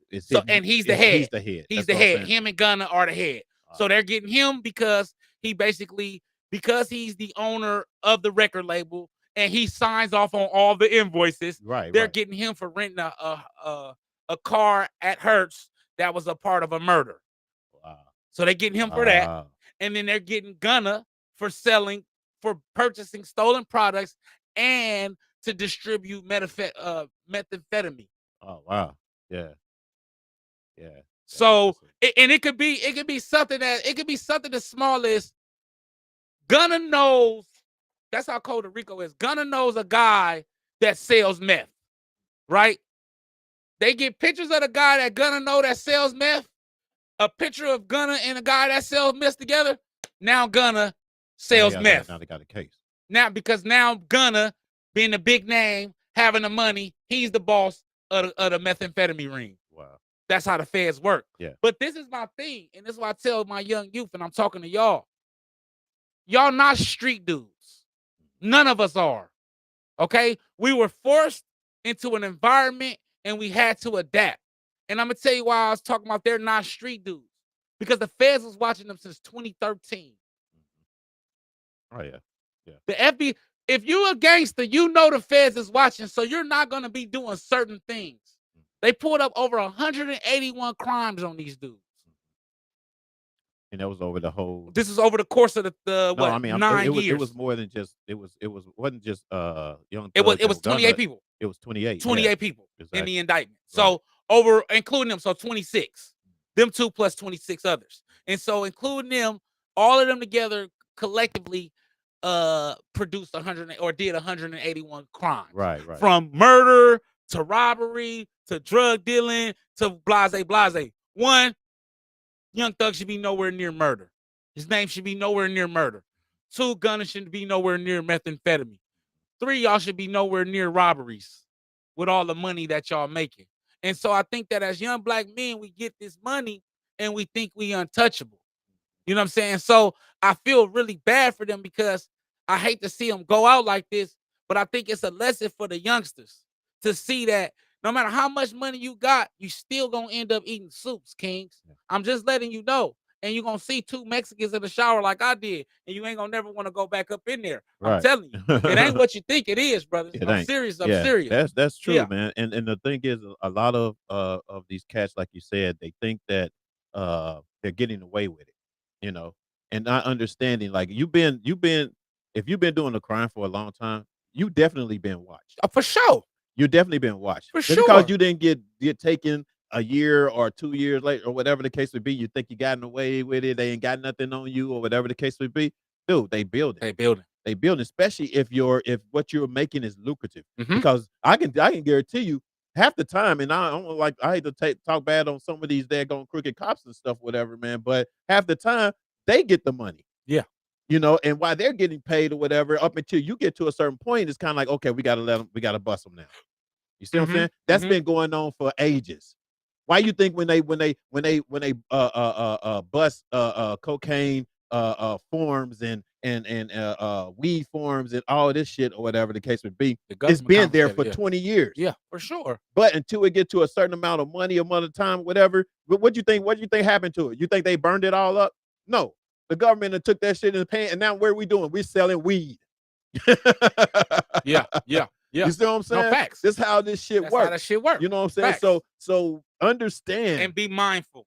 And he's the head. He's the head. He's the head. Him and Gunna are the head. So they're getting him because he's the owner of the record label and he signs off on all the invoices. Right. They're getting him for renting a car at Hertz that was a part of a murder. Wow. So they're getting him for that. And then they're getting Gunna for purchasing stolen products and to distribute methamphetamine. Oh wow. Yeah. So it could be something as small as Gunna knows. That's how cold the RICO is. Gunna knows a guy that sells meth, right? They get pictures of the guy that Gunna know that sells meth, a picture of Gunna and a guy that sells meth together. Now Gunna sells meth. Now they got a case. Because now Gunna, being the big name, having the money, he's the boss of the methamphetamine ring. Wow. That's how the feds work. Yeah. But this is my thing, and this is what I tell my young youth, and I'm talking to y'all. Y'all not street dudes. None of us are. Okay? We were forced into an environment and we had to adapt. And I'm going to tell you why I was talking about they're not street dudes. Because the feds was watching them since 2013. Oh, yeah. The FBI, if you're a gangster, you know the feds is watching, so you're not going to be doing certain things. They pulled up over 181 crimes on these dudes. And that was over the whole. This is over the course of 9 years. It was more than just. It wasn't just young. It was 28 people. It was 28. 28 people in the indictment. So including them, so 26. Them two plus 26 others. And so including them, all of them together collectively produced 100 or did 181 crimes. Right. From murder to robbery to drug dealing to blase. One, Young Thug should be nowhere near murder. His name should be nowhere near murder. 2, Gunna shouldn't be nowhere near methamphetamine. 3, y'all should be nowhere near robberies with all the money that y'all making. And so I think that as young black men, we get this money and we think we untouchable. You know what I'm saying? So I feel really bad for them because I hate to see them go out like this, but I think it's a lesson for the youngsters to see that no matter how much money you got, you still gonna end up eating soups, Kings. I'm just letting you know. And you're gonna see 2 Mexicans in the shower like I did, and you ain't gonna never want to go back up in there. I'm Right. telling you, it ain't what you think it is, brothers. It I'm ain't. serious. I'm serious. That's true, Yeah. man. And the thing is, a lot of these cats, like you said, they think that they're getting away with it, you know, and not understanding. Like if you've been doing a crime for a long time, you definitely been watched. For sure. You definitely been watched. For Just sure. because you didn't get taken a year or 2 years later or whatever the case would be, you think you gotten away with it, they ain't got nothing on you or whatever the case would be. Dude, they build it. They build it, especially if what you're making is lucrative. Because I can guarantee you half the time, and I hate to talk bad on some of these daggone crooked cops and stuff, whatever, man, but half the time they get the money. Yeah. You know, and while they're getting paid or whatever, up until you get to a certain point, it's kind of like, okay, we got to bust them now. You see what I'm saying? That's been going on for ages. Why you think when they bust cocaine forms and weed forms and all this shit or whatever the case would be, it's been there for 20 years. Yeah, for sure. But until it get to a certain amount of money, amount of time, whatever, what do you think happened to it? You think they burned it all up? No. The government took that shit in the pan, and now what are we doing? We're selling weed. Yeah. You see what I'm saying? No, facts. This is how this shit works. How that shit works. You know what I'm saying? Facts. So understand and be mindful.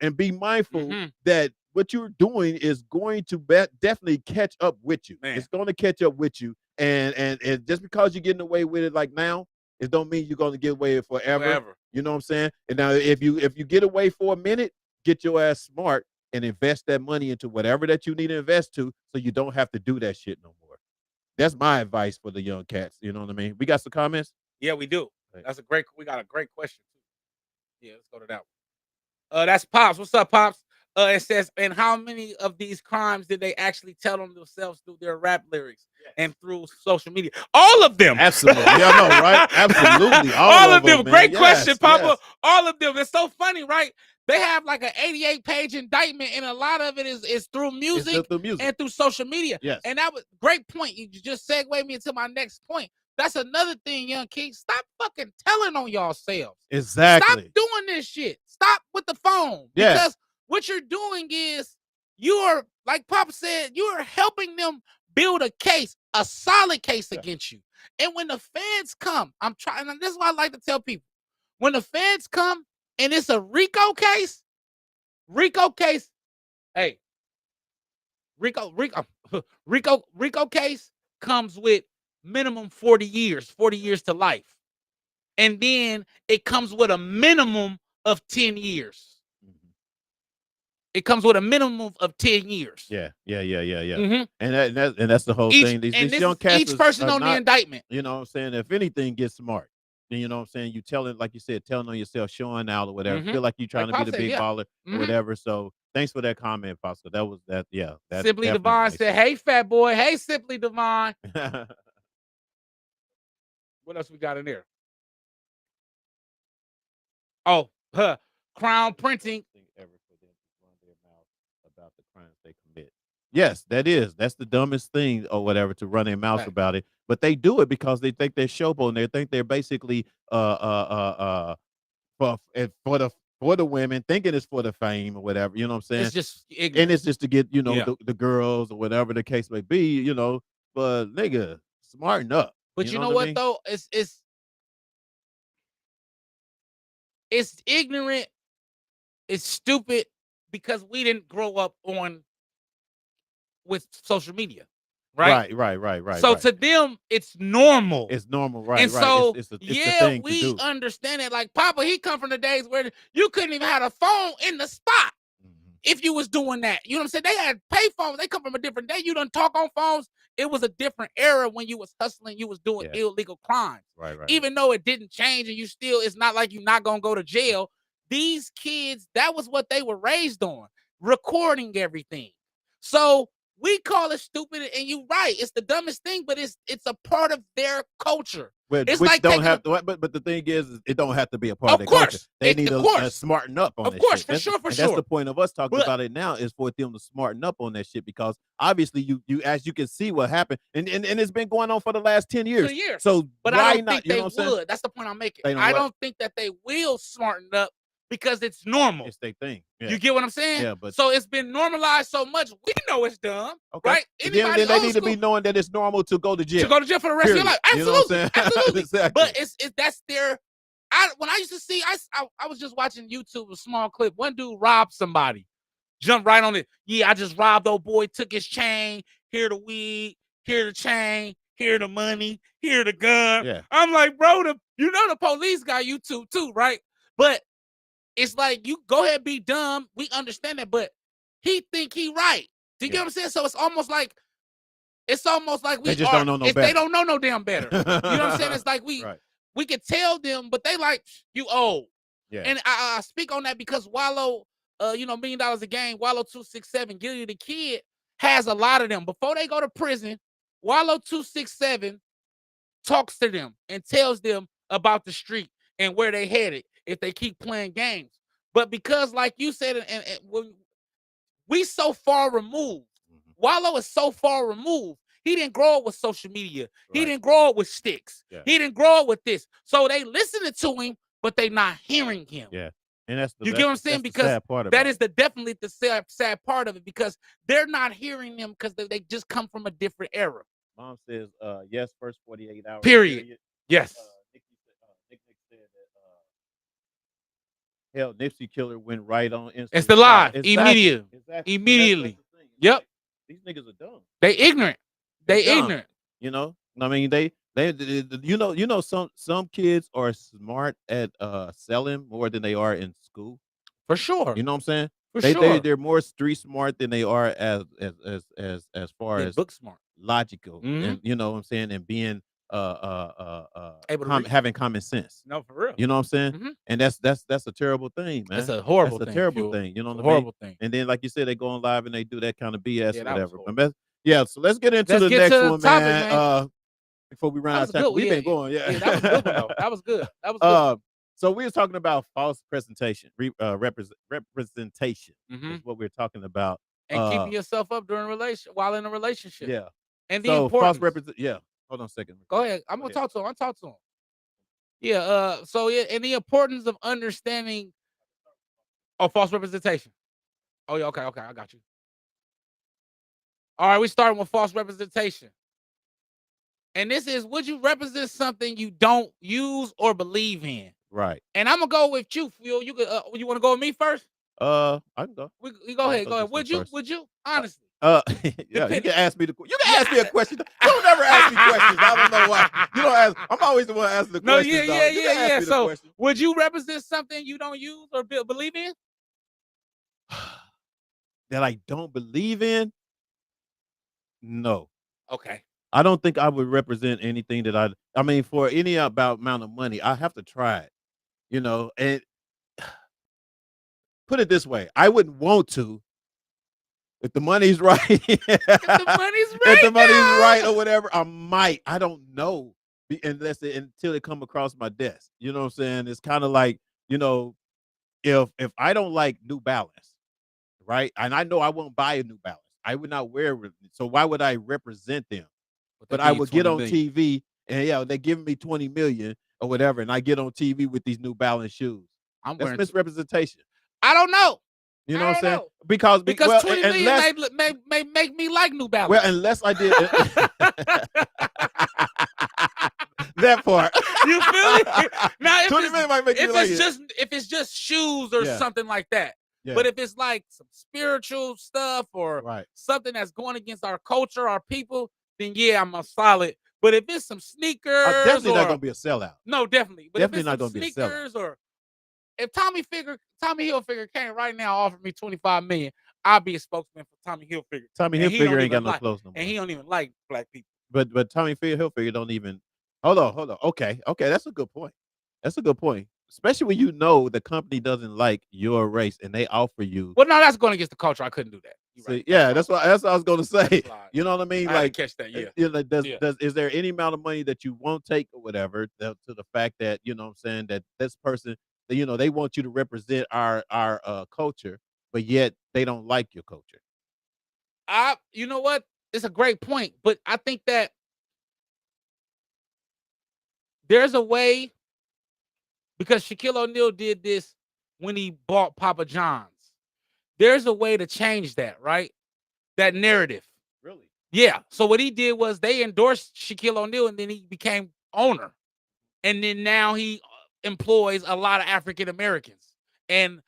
That what you're doing is going to definitely catch up with you. Man. It's going to catch up with you. And just because you're getting away with it like now, it don't mean you're going to get away with it forever. You know what I'm saying? And now if you get away for a minute, get your ass smart and invest that money into whatever that you need to invest to so you don't have to do that shit no more. That's my advice for the young cats. You know what I mean? We got some comments? Yeah, we do. We got a great question. Yeah, let's go to that one. That's Pops. What's up, Pops? It says, and how many of these crimes did they actually tell on themselves through their rap lyrics and through social media? All of them. Absolutely. Yeah, I know, right? Absolutely. All of them. Man. Great question, Papa. Yes. All of them. It's so funny, right? They have like an 88-page indictment, and a lot of it is through music, and through social media. Yes. And that was a great point. You just segued me into my next point. That's another thing, young kids. Stop fucking telling on yourselves. Exactly. Stop doing this shit. Stop with the phone. Yeah. Because what you're doing is you're, like Papa said, you're helping them build a case, a solid case against you. And when the feds come, and this is what I like to tell people. When the feds come and it's a RICO case, hey, RICO case comes with minimum 40 years to life. And then it comes with a minimum of 10 years. It comes with a minimum of 10 years. Yeah. And that's the whole thing. These young cats, each person on the indictment. You know what I'm saying? If anything, get smart. You know what I'm saying? You telling, like you said, telling on yourself, showing out or whatever. Feel like you're trying to be the big baller or whatever. So thanks for that comment, Pastor. That was that. Yeah. Simply Divine said, "Hey, fat boy. Hey, Simply Divine." What else we got in there? Oh, Crown Printing. About the crimes they commit. Yes, that's the dumbest thing or whatever, to run their mouth about it. But they do it because they think they're showboating. They think they're basically for the women, thinking it's for the fame or whatever. You know what I'm saying? It's just ignorant. And it's just to get the girls or whatever the case may be. You know, but nigga, smarten up. But you know what I mean? Though? It's ignorant. It's stupid because we didn't grow up with social media, right? Right. So to them, it's normal. It's normal, right? And so, it's the thing we to do. understand it. Like Papa, he come from the days where you couldn't even have a phone in the spot if you was doing that. You know what I'm saying? They had pay phones. They come from a different day. You done talk on phones it was a different era when you was hustling, you was doing illegal crimes. Right. Even though it didn't change and you still, it's not like you're not gonna go to jail. These kids, that was what they were raised on, recording everything. So we call it stupid, and you're right. It's the dumbest thing, but it's a part of their culture. But It's which like don't taking have to, but the thing is, it don't have to be a part Of of their culture. course. They Of need to course. smarten up on Of that course, shit. for sure. That's the point of us talking But- about it now, is for them to smarten up on that shit, because obviously you as you can see what happened, and it's been going on for the last 10 years. 2 years. So But why I don't not? think You know they what I'm saying? would. That's the point I'm making. They don't I what? don't think that they will smarten up because it's normal. It's their thing. Yeah. You get what I'm saying? Yeah, but- so it's been normalized so much. We know it's dumb, Okay. right? Then they need to be knowing that it's normal to go to jail. to go to jail for the rest of your life. Period. You know what Absolutely, I'm saying? absolutely. Exactly. But it's that's their. When I used to see, I was just watching YouTube, a small clip. One dude robbed somebody, jumped right on it. Yeah, I just robbed old boy, took his chain. Here the weed, here the chain, here the money, here the gun. Yeah. I'm like, bro, the police got YouTube too, right? But it's like, you go ahead, be dumb. We understand that, but he think he right. Do you get what I'm saying? So it's almost like we They just don't know no They better. don't know no damn better. You know what I'm saying? It's like we could tell them, but they like, you old. Yeah. And I speak on that because Wallow, $1 million a game, Wallow 267, Gilly the Kid has a lot of them. Before they go to prison, Wallow 267 talks to them and tells them about the street and where they headed if they keep playing games. But because, like you said, and when we so far removed, Wallow is so far removed. He didn't grow up with social media. He didn't grow up with sticks. Yeah. He didn't grow up with this. So they listening to him, but they not hearing him. Yeah. And that's You get what I'm saying? that's the Because sad part that about is definitely the sad part of it, because they're not hearing them because they just come from a different era. Mom says, yes, first 48 hours. Period. Yes. Nick said that, hell, Nipsey Killer went right on Instagram. It's the live. Exactly. Immediately. Exactly. Immediately. That's the thing. Yep. Like, these niggas are dumb. They ignorant. They They're dumb. ignorant. You know, I mean, they some kids are smart at selling more than they are in school. For sure. You know what I'm saying? For sure. They're more street smart than they are as far They're as book smart. logical, Mhm. and you know what I'm saying, and being Able to read. having common sense. No, for real. You know what I'm saying? Mhm. And that's a terrible thing, man. That's a horrible That's a thing. terrible Fuel. thing. You know It's what a I mean? horrible thing. And then, like you said, they go on live and they do that kind of BS Yeah, or that was whatever. horrible. But yeah, so let's get into Let's the get next to the one, topic, man. man. Before we run That out was of time, good. we've Yeah, been going. Yeah, that was good, though. That was good. That was good. So we were talking about false presentation, representation Mhm. is what we're talking about. And keeping yourself up while in a relationship. Yeah. And the So importance. false represent. Yeah. Hold on a second. Go ahead. I'm gonna talk to him. I'll talk to him. Yeah. So yeah, and the importance of understanding. Oh, false representation. Oh yeah. Okay. I got you. All right. We starting with false representation. And this is: would you represent something you don't use or believe in? Right. And I'm gonna go with you, Phil. You want to go with me first? I can go. We go ahead. Go ahead. Would you? first. Would you? Honestly. Yeah, you can ask me you can ask me a question. Don't ever ask me questions. I don't know why. You don't ask. I'm always the one asking the No, questions. yeah. dog. You can ask me the So, question. would you represent something you don't use or believe in? That I don't believe in? No. Okay. I don't think I would represent anything that I mean, for any amount of money, I have to try it. You know, and put it this way, I wouldn't want to if the money's right. If the money's right. If the money's now. right or whatever, I might. I don't know until it come across my desk. You know what I'm saying? It's kind of like, you know, if I don't like New Balance, right? And I know I won't buy a New Balance. I would not wear it. So why would I represent them? But I would get on TV and they giving me 20 million or whatever, and I get on TV with these New Balance shoes. That's misrepresentation. I don't know. You know what I'm saying? Know. Because 20 million may make me like New Balance. Well, unless I did that part. You feel it? Now, 20 million might make me like it. If it's just shoes or something like that. Yeah. But if it's like some spiritual stuff or something that's going against our culture, our people, then yeah, I'm a solid. But if it's some sneakers, I'm definitely not gonna be a sellout. No, definitely. But definitely if it's not some gonna be a sneakers sellout. or if Tommy Hilfiger came right now offered me 25 million, I'll be a spokesman for Tommy Hilfiger. Tommy And he don't Hilfiger ain't even got no like, clothes no and more. he don't even like black people. But Tommy Hilfiger don't even. Hold on. Okay, that's a good point. That's a good point. Especially when you know the company doesn't like your race and they offer you. Well, no, that's going against the culture. I couldn't do that. You're See, right. yeah, that's what I was going to Let me say. slide. You know what I mean? I had to Like, catch that. Yeah. you know, Yeah. is there any amount of money that you won't take or whatever to the fact that, you know what I'm saying, that this person, you know, they want you to represent our culture, but yet they don't like your culture. You know what? It's a great point, but I think that there's a way, because Shaquille O'Neal did this when he bought Papa John's. There's a way to change that, right? That narrative. Really? Yeah. So what he did was they endorsed Shaquille O'Neal, and then he became owner. And then now he employs a lot of African Americans and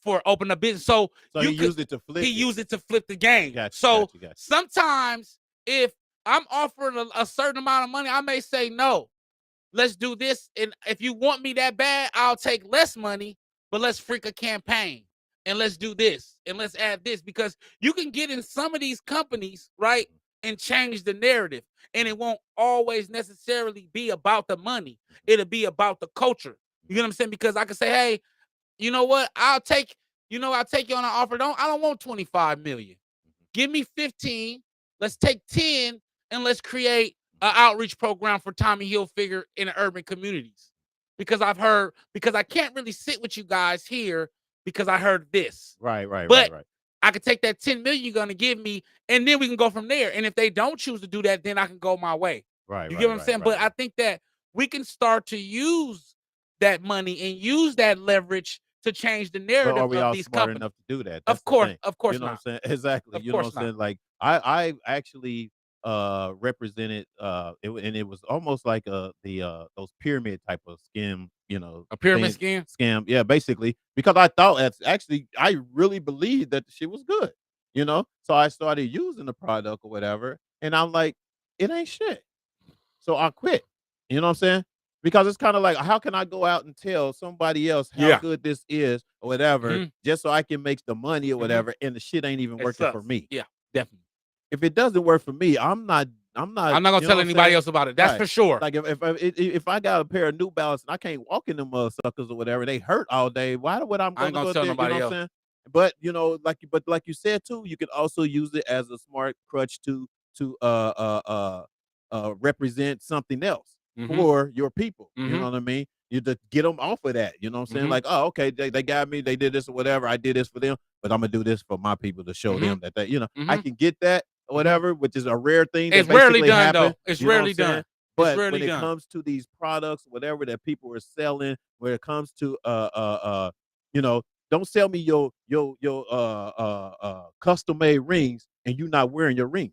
for opening a business. So he used it to flip. He used it to flip the game. Gotcha, so gotcha. Sometimes if I'm offering a certain amount of money, I may say no. Let's do this. And if you want me that bad, I'll take less money, but let's freak a campaign and let's do this and let's add this, because you can get in some of these companies, right, and change the narrative. And it won't always necessarily be about the money. It'll be about the culture. You know what I'm saying? Because I can say, hey, you know what? I'll take you on an offer. I don't want 25 million. Give me 15. Let's take 10 and let's create an outreach program for Tommy Hilfiger in the urban communities. Because I can't really sit with you guys here because I heard this. Right. But I could take that 10 million you're gonna give me, and then we can go from there. And if they don't choose to do that, then I can go my way. Right. You get what I'm saying? But I think that we can start to use that money and use that leverage to change the narrative are we of all these smart companies. enough to do that? Of course you know not. what I'm saying? Exactly. Of you know course what I'm saying? Like I actually represented it was almost like those pyramid type of scam, you know, A pyramid scam? Yeah, basically, because I thought I really believed that the shit was good, you know. So I started using the product or whatever, and I'm like, it ain't shit. So I quit. You know what I'm saying? Because it's kind of like, how can I go out and tell somebody else how good this is or whatever, just so I can make the money or whatever, and the shit ain't even working for me? Yeah, definitely. If it doesn't work for me, I'm not gonna tell anybody else about it. That's for sure. Like if I got a pair of New Balance and I can't walk in them suckers or whatever, they hurt all day. Why would I ain't gonna tell nobody else. What I'm saying? But you know, like you said too, you can also use it as a smart crutch to represent something else for your people. You know what I mean? You just get them off of that. You know what I'm saying? Like, oh, okay, they got me, they did this or whatever. I did this for them, but I'm gonna do this for my people to show them that you know I can get that or whatever, which is a rare thing. It's rarely done though. It's rarely done. But when it comes to these products, whatever that people are selling, when it comes to you know, don't sell me your custom made rings and you not wearing your rings.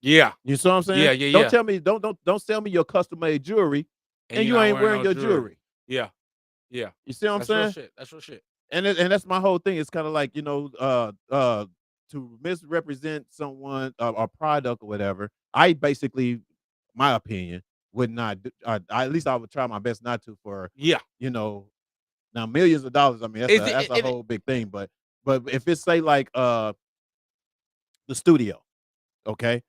Yeah. You see what I'm saying? Yeah. Don't tell me, don't sell me your custom made jewelry and you ain't wearing your jewelry. Yeah. You see what I'm saying? That's real shit. And that's my whole thing. It's kind of like, you know, to misrepresent someone, a product or whatever. I basically, my opinion, would not. At least I would try my best not to. You know, now millions of dollars. I mean, that's a whole big thing. But if it's say like the studio, okay,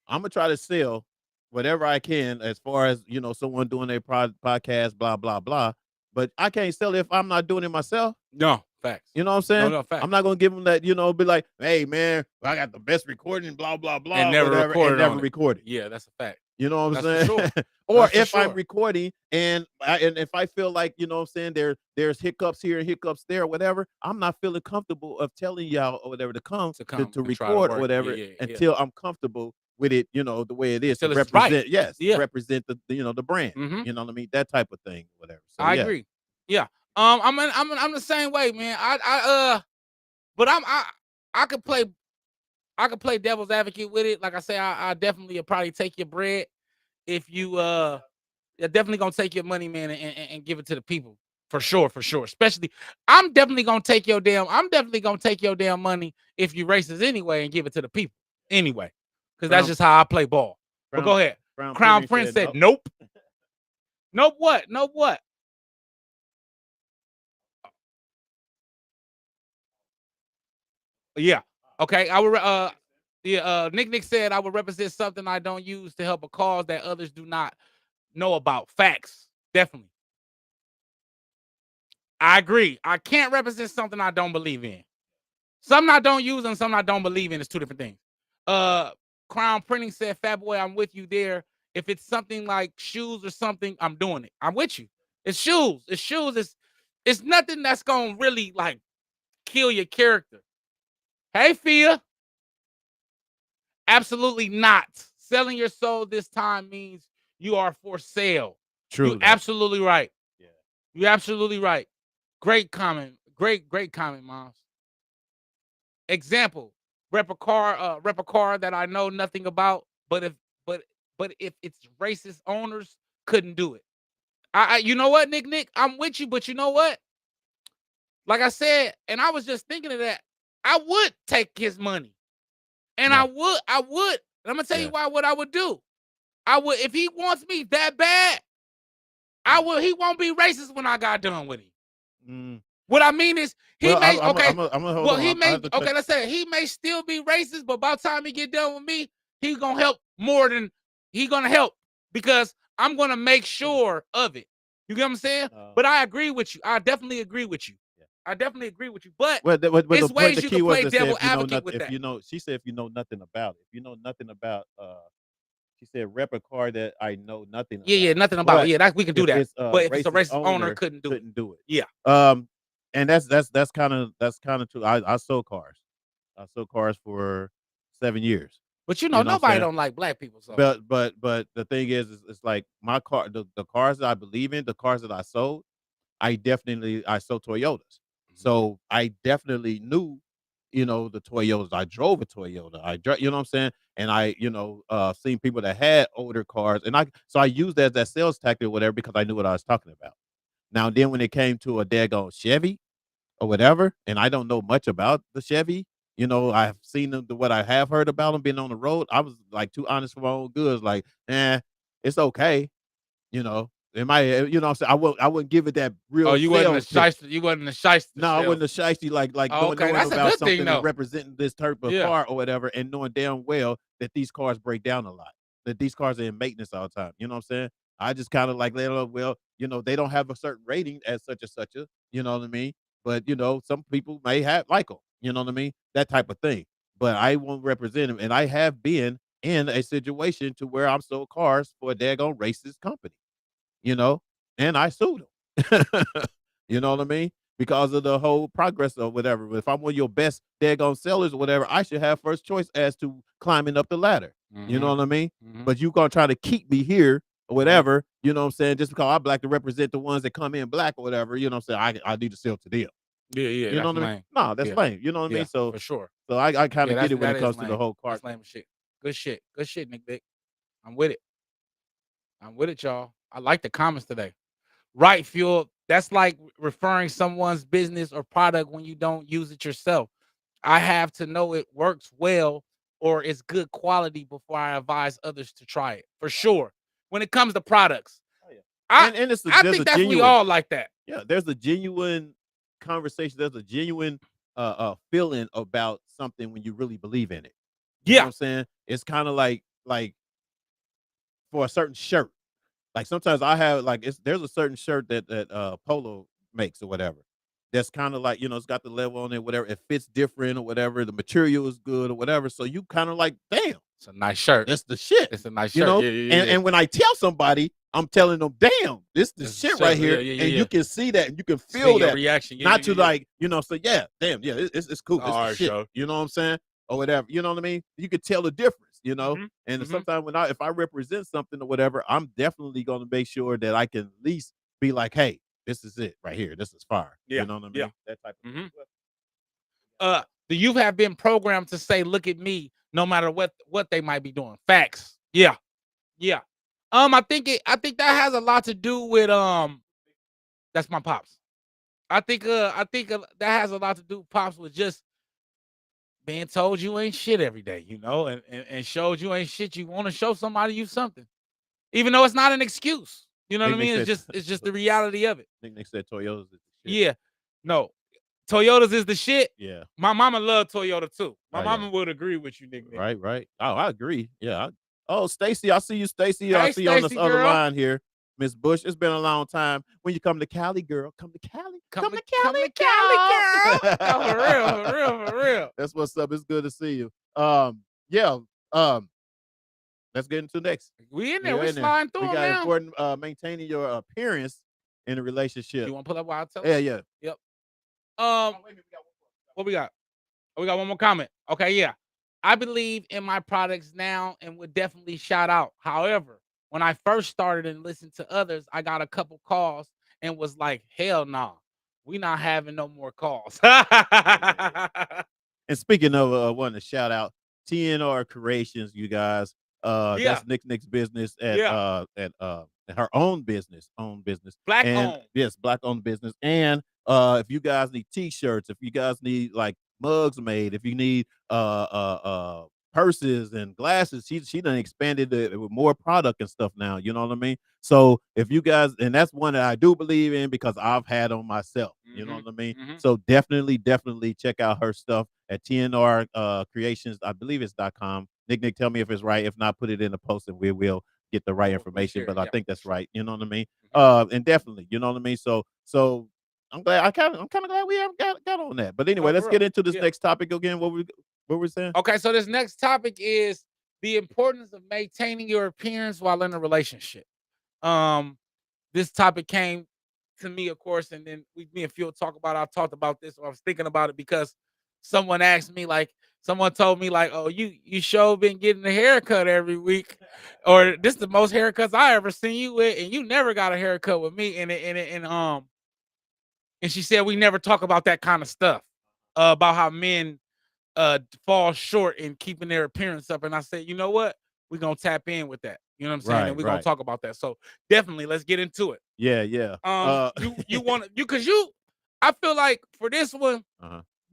I'm gonna try to sell whatever I can as far as, you know, someone doing their podcast, blah blah blah. But I can't sell it if I'm not doing it myself. No, facts. You know what I'm saying? No, facts. I'm not gonna give them that, you know, be like, hey man, I got the best recording, blah blah blah, and never recorded. Yeah, that's a fact. You know what I'm saying? Sure. Or if I'm recording and if I feel like, you know what I'm saying, there's hiccups here and hiccups there or whatever, I'm not feeling comfortable of telling y'all or whatever to record or whatever until I'm comfortable with it, you know, the way it is to represent, represent the you know, the brand. You know what I mean? That type of thing, whatever. So, I agree. Yeah. I'm the same way, man. But I could play devil's advocate with it. Like I say, I definitely probably take your bread if you you're definitely gonna take your money, man, and give it to the people. For sure. Especially, I'm definitely gonna take your damn money if you racist anyway and give it to the people anyway. Because that's just how I play ball. But go ahead. Crown Prince said nope. Nope what? Nope what? Yeah. Okay. Nick said I would represent something I don't use to help a cause that others do not know about. Facts. Definitely. I agree. I can't represent something I don't believe in. Something I don't use and something I don't believe in is two different things. Crown Printing said, Fat Boy, I'm with you there. If it's something like shoes or something, I'm doing it. I'm with you. It's shoes. It's shoes. It's nothing that's gonna really like kill your character. Hey, Fia. Absolutely not. Selling your soul this time means you are for sale. True. You absolutely right. Yeah. You're absolutely right. Great comment. Great comment, Moms. Example, rep a car that I know nothing about, but if it's racist owners, couldn't do it. I you know what, Nick, I'm with you, but you know what? Like I said, and I was just thinking of that, I would take his money. And No. I would. And I'm gonna tell you why what I would do. I would, if he wants me that bad, he won't be racist when I got done with him. Mm. What I mean is, he Well, may, I'm okay. gonna hold Well, on. he I may, have to okay, check. let's say he may still be racist, but by the time he get done with me, he gonna help more than he gonna help because I'm gonna make sure of it. You get what I'm saying? But I agree with you. I definitely agree with you. I definitely agree with you. But Well, it's the ways the you key can was play to say devil if you know advocate nothing, with if that. you know, she said if you know nothing about it, if you know nothing about, she said rep a car that I know nothing about. Yeah, nothing about it. Yeah, that we can do if that. it's But if it's a racist owner, couldn't do it. Yeah. And that's kind of true. I sold cars. I sold cars for 7 years. But you You know, know what I'm nobody saying? don't like black people. So But the thing is it's like my car, the cars that I believe in, the cars that I sold, I sold Toyotas. So I definitely knew, the Toyotas. I drove a Toyota. You know what I'm saying? And I, seen people that had older cars, and so I used that as that sales tactic or whatever because I knew what I was talking about. Now then, when it came to a daggone Chevy or whatever, and I don't know much about the Chevy, I've seen them, what I have heard about them being on the road. I was like too honest for my own goods, like, it's okay. Am I? What I'm saying, I wouldn't give it that real you wasn't a sales pitch. shyster. You wasn't a shyster. No, I wasn't a shiesty like Okay, knowing that's a about good thing, something though. and representing this type of car or whatever, and knowing damn well that these cars break down a lot, that these cars are in maintenance all the time. You know what I'm saying? I just kind of like let them, well, they don't have a certain rating as such and such a, you know what I mean? But some people may have like them, you know what I mean? That type of thing. But I won't represent them, and I have been in a situation to where I'm sold cars for a daggone racist company, you know, and I sued them. You know what I mean? Because of the whole progress or whatever. If I'm one of your best daggone sellers or whatever, I should have first choice as to climbing up the ladder. You know what I mean? But you gonna try to keep me here or whatever, you know what I'm saying? Just because I black to represent the ones that come in black or whatever, you know what I'm saying? I need to sell to them. Yeah, You know what I mean? No, that's lame. You know what I mean? So for sure. So I kind of get it when that it is comes to lame. the whole car. That's lame shit. Good shit. Good shit, Nick. I'm with it. I'm with it, y'all. I like the comments today. Right, Fuel. That's like referring someone's business or product when you don't use it yourself. I have to know it works well or it's good quality before I advise others to try it. For sure. When it comes to products. Oh, yeah. I there's think a that's genuine, we all like that. Yeah, there's a genuine conversation. There's a genuine feeling about something when you really believe in it. You know what I'm saying? It's kind of like for a certain shirt. Like sometimes I have there's a certain shirt that Polo makes or whatever. That's kind of like, it's got the level on it, whatever. It fits different or whatever. The material is good or whatever. So you kind of like, damn, it's a nice shirt. That's the shit. It's a nice you shirt. know? Yeah. And when I tell somebody, I'm telling them, damn, this the shit right here. And you can see that and you can feel that reaction. Not to like, say, yeah, damn, yeah, it's cool. It's the shit. Show. You know what I'm saying? Or whatever. You know what I mean? You could tell the difference, And sometimes if I represent something or whatever, I'm definitely going to make sure that I can at least be like, hey, this is it right here. This is fire. Yeah. You know what I mean? Yeah. That type of thing. The youth have been programmed to say, look at me, no matter what they might be doing. Facts. Yeah. I think that has a lot to do with that's my pops. I think that has a lot to do, pops, with just being told you ain't shit every day, and showed you ain't shit. You want to show somebody you something, even though it's not an excuse. You know what I mean? It's just the reality of it. I think they said Toyotas. Yeah. No. Toyotas is the shit. Yeah. My mama loved Toyota too. My Oh, mama yeah. would agree with you, Nick. Right, right. Oh, I agree. Yeah. Oh, Stacy, I see you, Stacy. I Hey, see you on this Stacy, other girl. line here. Miss Bush, it's been a long time. When you come to Cali, girl, come to Cali. Come to Cali, girl. Oh, for real, for real, for real. That's what's up. It's good to see you. Yeah. Let's get into next. We in there. We're We in there. sliding through We them got now. important maintaining your appearance in a relationship. You want to pull up while I tell? Yeah, yeah. Yep. What we got? Oh, we got one more comment. Okay, yeah. I believe in my products now and would definitely shout out. However, when I first started and listened to others, I got a couple calls and was like, hell nah, we not having no more calls. And speaking of, wanting to shout out TNR Creations, you guys. Yeah. That's Nick's business at her own business, Black and owned. yes, black owned business. And if you guys need T-shirts, if you guys need like mugs made, if you need purses and glasses, she done expanded it with more product and stuff now. You know what I mean? So if you guys, and that's one that I do believe in because I've had on myself. You know what I mean? So definitely check out her stuff at TNR Creations. I believe it's .com. Nick, tell me if it's right. If not, put it in the post and we will get the right information. But I think that's right. You know what I mean? And definitely, you know what I mean? So I'm glad. I'm kind of glad we haven't got on that. But anyway, let's get into this next topic again. What we're saying? Okay, so this next topic is the importance of maintaining your appearance while in a relationship. This topic came to me, of course, and then me and Phil talked about this, or I was thinking about it because someone asked me, like, someone told me, like, oh, you sure been getting a haircut every week, or this is the most haircuts I ever seen you with, and you never got a haircut with me, and she said we never talk about that kind of stuff, about how men fall short in keeping their appearance up. And I said, you know what? We're gonna tap in with that. You know what I'm saying? Right, and we're gonna talk about that. So definitely let's get into it. Yeah. You want to I feel like for this one,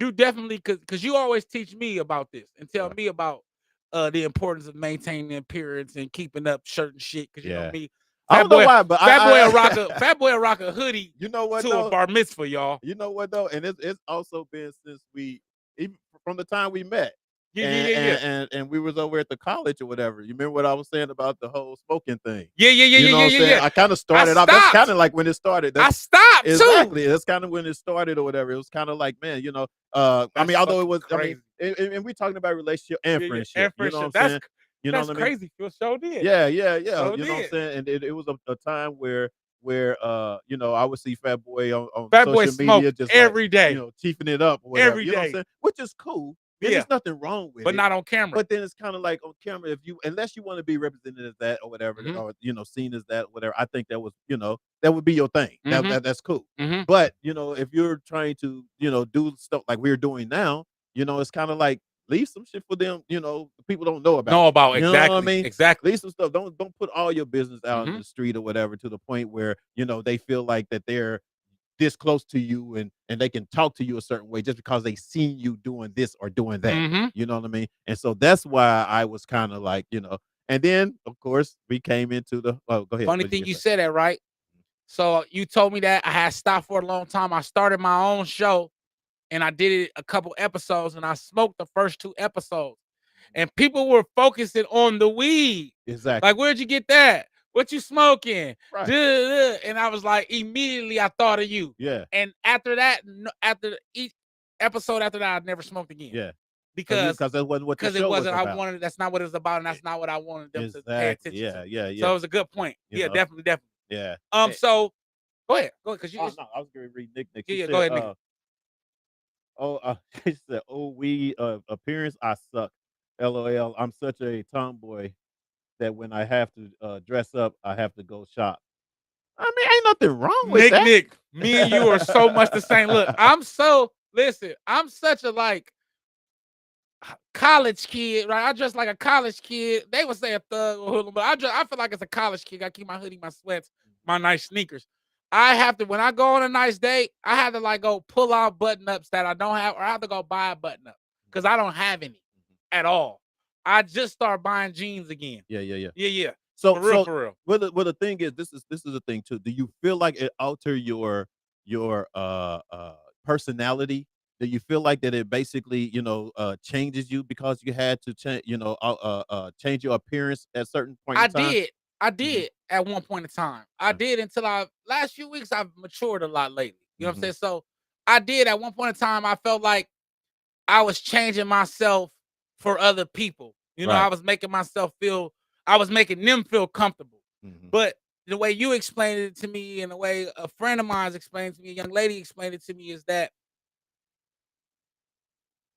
you definitely because you always teach me about this and tell me about the importance of maintaining appearance and keeping up certain shit. Because you know me. I don't know why, but Fat boy rock a hoodie. You know what? To a bar mitzvah, y'all. You know what though? And it's also been since even from the time we met. Yeah. And we was over at the college or whatever. You remember what I was saying about the whole smoking thing? Yeah. You know what I'm saying? I kind of started off. That's kind of like when it started. I stopped exactly. That's kind of when it started or whatever. It was kind of like, man, you know. I mean, although it was, crazy. and we're talking about relationship and friendship. And friendship. You know what I'm saying? You know that's what I mean? crazy. Phil so did. Yeah. So you know what I'm saying? And it was a time where you know, I would see Fat Boy on social media just every day, you know, teething it up or whatever. Every you know day. what I'm saying? Which is cool. There's nothing wrong with it. But not on camera. But then it's kind of like on camera, unless you want to be represented as that or whatever, or you know, seen as that, whatever. I think that was, you know, that would be your thing. That's cool. But you know, if you're trying to, you know, do stuff like we're doing now, you know, it's kind of like leave some shit for them, you know, people don't know about. Exactly. You know what I mean? Exactly. Leave some stuff. Don't put all your business out in the street or whatever to the point where, you know, they feel like that they're this close to you and they can talk to you a certain way just because they seen you doing this or doing that. You know what I mean? And so that's why I was kind of like, you know, and then of course we came into the go ahead. Funny thing you said that, right? So you told me that I had stopped for a long time. I started my own show and I did it a couple episodes and I smoked the first 2 episodes and people were focusing on the weed. Exactly. Like, where'd you get that? What you smoking? Right. And I was like, immediately I thought of you. Yeah. And after that, after each episode after that, I never smoked again. Yeah. Because that wasn't what the show it wasn't. was about. I wanted. That's not what it's about, and that's not what I wanted them to pay attention to. Yeah. So it was a good point. You know? Definitely. Yeah. So go ahead. Because you. No, I was going to read Nick. Yeah. Go ahead, Nick. He said, "Oh, we appearance, I suck. LOL. I'm such a tomboy that when I have to dress up, I have to go shop. I mean, ain't nothing wrong with that. Nick, me and you are so much the same. Look, I'm such a like college kid, right? I dress like a college kid. They would say a thug or hoodlum, but I feel like it's a college kid. I keep my hoodie, my sweats, my nice sneakers. I have to, when I go on a nice date, I have to like go pull out button ups that I don't have, or I have to go buy a button up because I don't have any at all. I just start buying jeans again. Yeah. So for real. Well, the thing is, this is the thing too. Do you feel like it alter your personality? Do you feel like that it basically, changes you because you had to change, change your appearance at certain point in time? I did at one point in time. I Yeah. did until last few weeks I've matured a lot lately. You know what I'm Mhm. saying? So I did at one point in time. I felt like I was changing myself for other people. You know, I Right. was making myself feel, I was making them feel comfortable. Mhm. But the way you explained it to me and the way a friend of mine's explained it to me, a young lady explained it to me, is that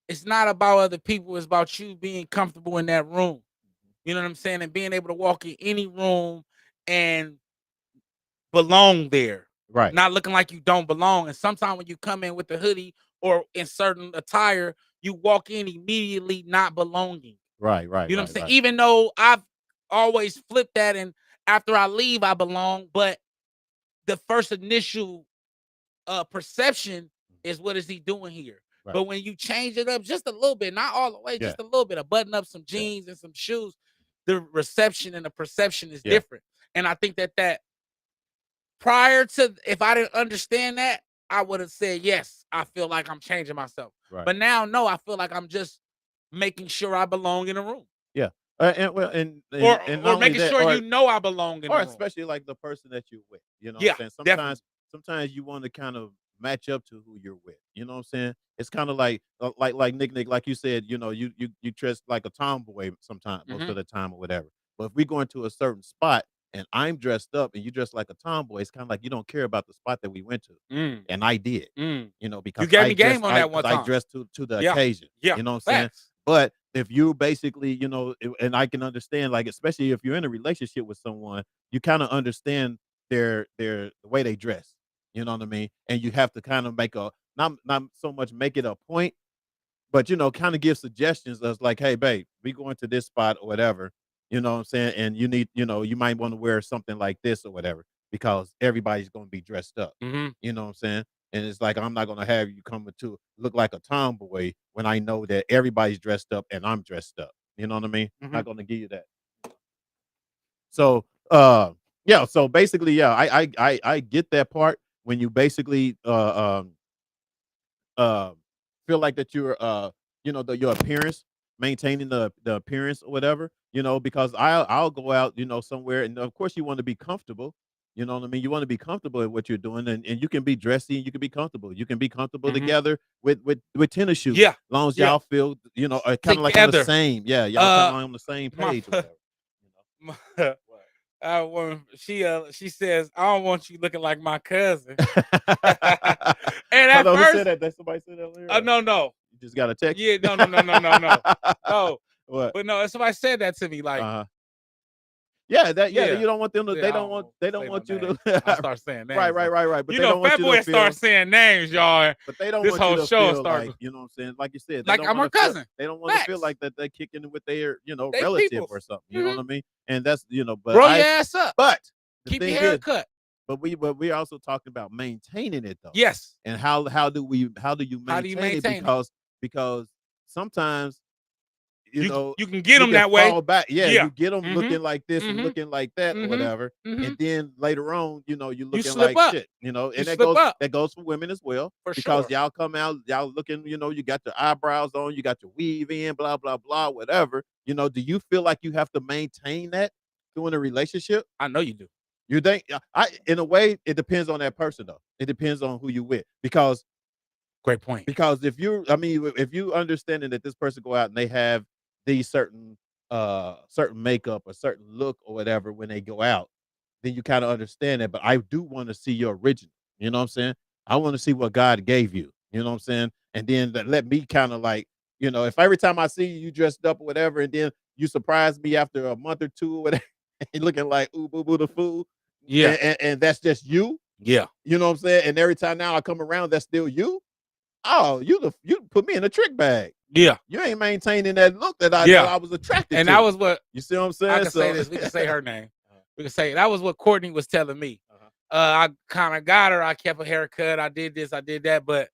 it's not about other people, it's about you being comfortable in that room. You know what I'm saying? And being able to walk in any room and belong there, Right. not looking like you don't belong. And sometimes when you come in with the hoodie or in certain attire, you walk in immediately not belonging. Right. Right. You know what I'm Right. saying? Right. Even though I've always flipped that, and after I leave, I belong. But the first initial perception is, what is he doing here? Right. But when you change it up just a little bit, not all the way, Yeah. just a little bit, a button up, some Yeah. jeans and some shoes, the reception and the perception is Yeah. different. And I think that prior to, if I didn't understand that, I would have said, yes, I feel like I'm changing myself. Right. But now, no, I feel like I'm just making sure I belong in a room. Yeah. And well, and Or not or only making that, sure you know I belong in or the room. especially like the person that you're with. You know what Yeah, I'm saying? definitely. Sometimes you want to kind of match up to who you're with. You know what I'm saying? It's kind of like Nick, like you said, you dress like a tomboy sometimes, most Mhm. of the time or whatever. But if we go into a certain spot and I'm dressed up and you dress like a tomboy, it's kind of like you don't care about the spot that we went to. Mm, And I did, mm. because You gave I me game dressed on that one I time. dressed to the Yeah, occasion. yeah, You know what I'm saying? facts. But if you basically, and I can understand, like, especially if you're in a relationship with someone, you kind of understand the way they dress. You know what I mean? And you have to kind of make not so much make it a point, but kind of give suggestions as like, hey, babe, we going to this spot or whatever. You know what I'm saying? And you need, you might want to wear something like this or whatever because everybody's going to be dressed up. Mhm. You know what I'm saying? And it's like I'm not going to have you come to look like a tomboy when I know that everybody's dressed up and I'm dressed up. You know what I mean? Not Mhm. going to give you that. So, yeah. So basically, yeah, I get that part when you basically uh, feel like that you're your appearance, maintaining the appearance or whatever, because I'll go out, somewhere, and of course you want to be comfortable. You know what I mean? You want to be comfortable in what you're doing, and you can be dressy and you can be comfortable. You can be comfortable Mhm. together with tennis shoes. Yeah, As long as yeah. y'all feel, kind of like on the Together. same, yeah, y'all kind of on the same My page or whatever. my What? when she says, "I don't want you looking like my cousin." And Hold at on, who said first, that? Did somebody say that earlier? no. You just got a text? Yeah, no. What? But no, somebody said that to me, like, Uh-huh. Yeah, yeah, you don't want them to yeah, I they don't don't say no want you names. to I start saying right, names, right, though. right, right, but You they know, don't want Fat you to Boy feel start saying names, y'all. And but they don't this want you whole to show feel started. like, you know what I'm saying? Like you said, they Like don't I'm her want to feel cousin. they don't want to feel Facts. like that they kicking it with their, They relative or peoples. something. You know what I mean? And that's, Roll your ass up. but the Keep your thing hair is, cut. but we're also talking about maintaining it though. Yes. And how do you How do you maintain it? maintain it? Because sometimes You can get you them can that way. fall back. Yeah, Yeah. you get them Mhm. looking like this and Mhm. looking like that or Mhm. whatever, and Mhm. then later on, you're looking slip like up. shit. You And slip up that goes for women as well for because sure. y'all come out, y'all looking, you got your eyebrows on, you got your weave in, blah blah blah, whatever. Do you feel like you have to maintain that during a relationship? I know you do. You think? In a way, it depends on that person though. It depends on who you with Great point. because if you understanding that this person go out and they have these certain makeup or certain look or whatever when they go out, then you kind of understand that. But I do want to see your original. You know what I'm saying? I want to see what God gave you. You know what I'm saying? And then let me kind of like, if every time I see you dressed up or whatever, and then you surprise me after a month or two or whatever, and looking like ooh boo boo the fool, Yeah. and that's just you. Yeah. You know what I'm saying? And every time now I come around, that's still you. Oh, you put me in a trick bag. Yeah. You ain't maintaining that look that Yeah. I was attracted And to. that was what You see what I'm saying? I can say this. We can say her name. We can say that was what Courtney was telling me. Uh-huh. I kind of got her. I kept a haircut. I did this. I did that. But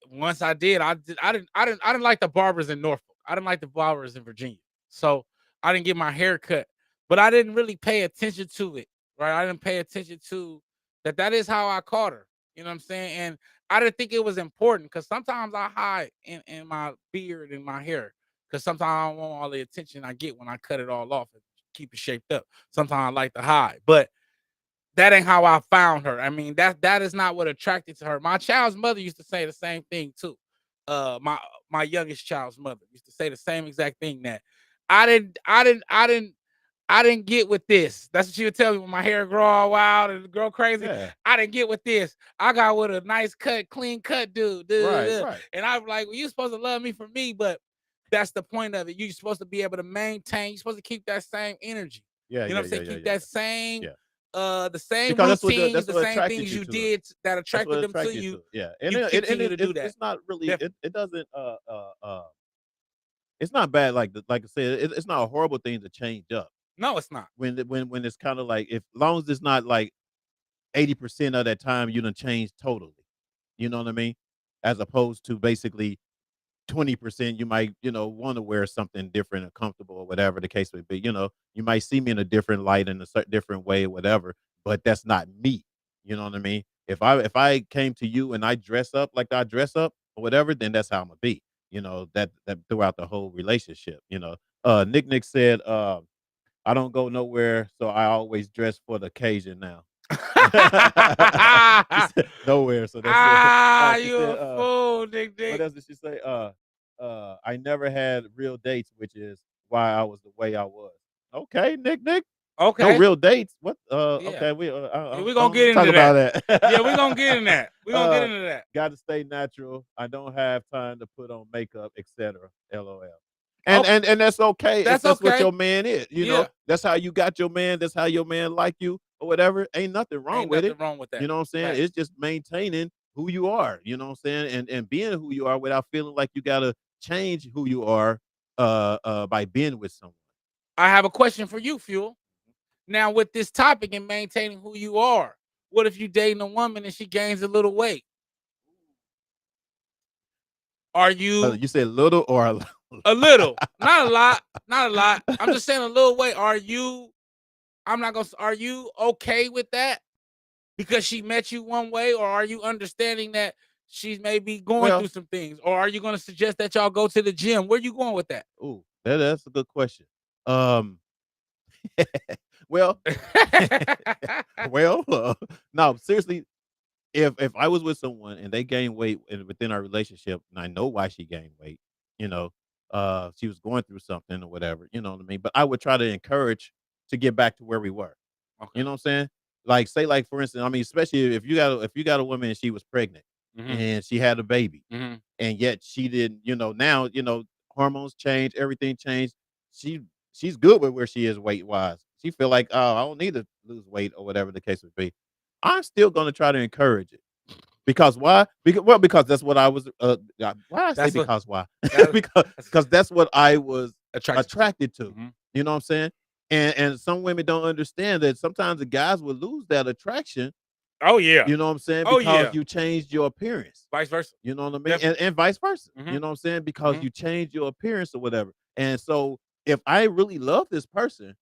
once I did, I didn't like the barbers in Norfolk. I didn't like the barbers in Virginia. So I didn't get my hair cut. But I didn't really pay attention to it. Right. I didn't pay attention to that. That is how I caught her. You know what I'm saying? And I didn't think it was important because sometimes I hide in my beard and my hair because sometimes I don't want all the attention I get when I cut it all off and keep it shaped up. Sometimes I like to hide, but that ain't how I found her. I mean, that is not what attracted to her. My child's mother used to say the same thing too. My youngest child's mother used to say the same exact thing that I didn't get with this. That's what she would tell me when my hair grow all wild and grow crazy. Yeah. I didn't get with this. I got with a nice cut, clean cut dude. Right. Right. And I'm like, well, you're supposed to love me for me, but that's the point of it. You're supposed to be able to maintain. You're supposed to keep that same energy. Yeah. You know what I'm saying? Keep that same, Yeah. the same Because routines, that's the what same attracted things you you to did that That's attracted what them to attracted you. Yeah. You continue to do that. It's not really. Definitely. It doesn't. It's not bad. Like I said, it's not a horrible thing to change up. No, it's not. When it's kind of like, if long as it's not like 80% of that time you done changed totally. You know what I mean? As opposed to basically 20% you might, want to wear something different or comfortable or whatever the case may be. You might see me in a different light, in a certain different way, whatever, but that's not me. You know what I mean? If I came to you and I dress up like I dress up or whatever, then that's how I'm gonna be. That throughout the whole relationship. Nick said, I don't go nowhere, so I always dress for the occasion now. She said nowhere, so that's it. She You said, a fool, Dick what Dick. else did she say? I never had real dates, which is why I was the way I was. Okay, Nick. No Okay. real dates. What? Yeah. Okay, we Yeah, we I gonna don't get talk into about that. that. Yeah, we gonna get in that. We gonna get into that. Got to stay natural. I don't have time to put on makeup, etc. LOL. Okay. And that's okay if That's that's what okay. your man is. Yeah. That's how you got your man. That's how your man like you or whatever. Ain't nothing wrong Ain't with nothing it. wrong with that. You know what I'm saying? Right. It's just maintaining who you are. You know what I'm saying? And being who you are without feeling like you gotta change who you are by being with someone. I have a question for you, Fuel. Now, with this topic and maintaining who you are, what if you dating a woman and she gains a little weight? Are you You say little or a lot? a little? Not a lot. Not a lot. I'm just saying a little weight. Are you okay with that? Because she met you one way, or are you understanding that she's maybe going through some things? Or are you gonna suggest that y'all go to the gym? Where you going with that? Ooh, that's a good question. Well, no, seriously, if I was with someone and they gained weight within our relationship, and I know why she gained weight, she was going through something or whatever, you know what I mean? But I would try to encourage to get back to where we were. Okay. You know what I'm saying? Like, say, like, for instance, I mean, especially if you got a woman and she was pregnant and she had a baby, and yet she didn't, now, hormones change, everything changed. She's good with where she is weight wise. She feel like, oh, I don't need to lose weight or whatever the case would be. I'm still gonna try to encourage it. Because why? Because that's what I was. Why I say because why? because that's what I was attracted to. You know what I'm saying? And some women don't understand that sometimes the guys will lose that attraction. Oh yeah. You know what I'm saying? Oh, Because yeah. you changed your appearance. Vice versa. You know what I mean? And vice versa. Mhm. You know what I'm saying? Because you changed your appearance or whatever. And so if I really love this person,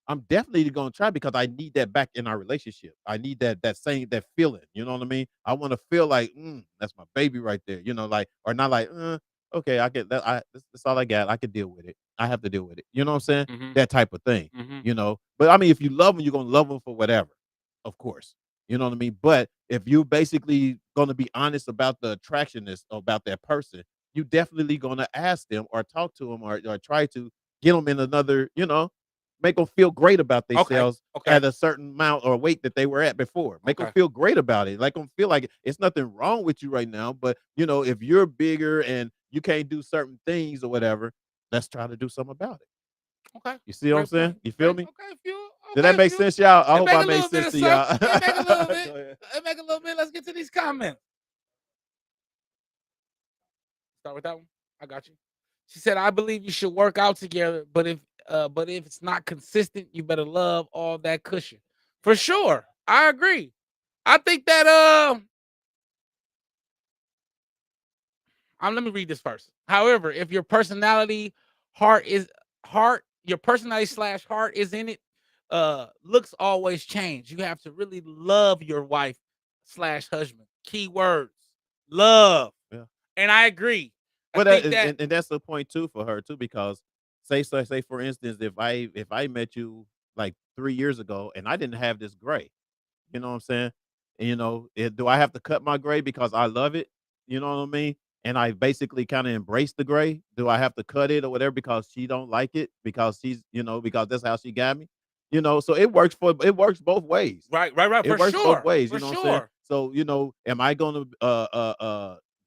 I'm definitely gonna try because I need that back in our relationship. I need that feeling. You know what I mean? I want to feel like, that's my baby right there. Like, or not like, okay, I get that. That's all I got. I can deal with it. I have to deal with it. You know what I'm saying? That type of thing. But I mean, if you love them, you're gonna love them for whatever, of course. You know what I mean? But if you basically gonna be honest about the attractionness about that person, you definitely gonna ask them or talk to them or try to get them in another, make them feel great about themselves at a certain amount or weight that they were at before. Make them feel great about it. Like them feel like it's nothing wrong with you right now. But if you're bigger and you can't do certain things or whatever, let's try to do something about it. Okay. You see what I'm saying? You feel me? Okay, Fuel. Did that make sense, y'all? I hope I made sense to y'all. It make a little bit. It make a little bit. Let's get to these comments. Start with that one. I got you. She said, "I believe you should work out together, but if it's not consistent, you better love all that cushion." For sure, I agree. I think that let me read this first. However, if your personality your personality / heart is in it, looks always change. You have to really love your wife / husband. Key words: love. Yeah. And I agree. I Well, think that, that and that's the point too for her too, because say for instance, if I met you like 3 years ago and I didn't have this gray, you know what I'm saying? And, do I have to cut my gray because I love it? You know what I mean? And I basically kind of embrace the gray. Do I have to cut it or whatever because she don't like it because because that's how she got me? So it works both ways. right, It for works both sure. ways, For you know what I'm saying? sure. So, am I gonna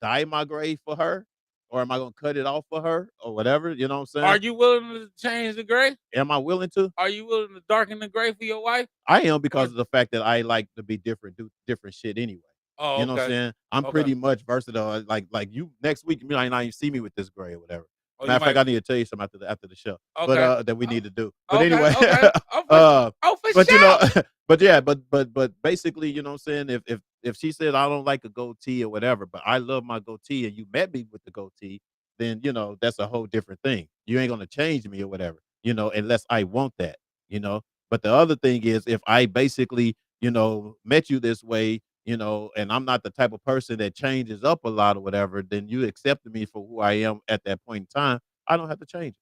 dye my gray for her? Or am I gonna cut it off for her or whatever? You know what I'm Are saying? you willing to change the gray? Am I willing to? Are you willing to darken the gray for your wife? I am Or because of the fact that I like to be different, do different shit anyway. oh, You know what I'm okay. saying? I'm Okay. pretty much versatile. Like you next week, you might not even see me with this gray or whatever. Oh, Matter you of fact, might. I need to tell you something after the show. But Okay. that we need to do. But Okay. anyway, Okay. Oh, for but sure. but yeah, but basically, you know what I'm saying? If she said I don't like a goatee or whatever, but I love my goatee and you met me with the goatee, then that's a whole different thing. You ain't gonna change me or whatever, unless I want that, you know. But the other thing is if I basically, met you this way, and I'm not the type of person that changes up a lot or whatever, then you accepted me for who I am at that point in time. I don't have to change it.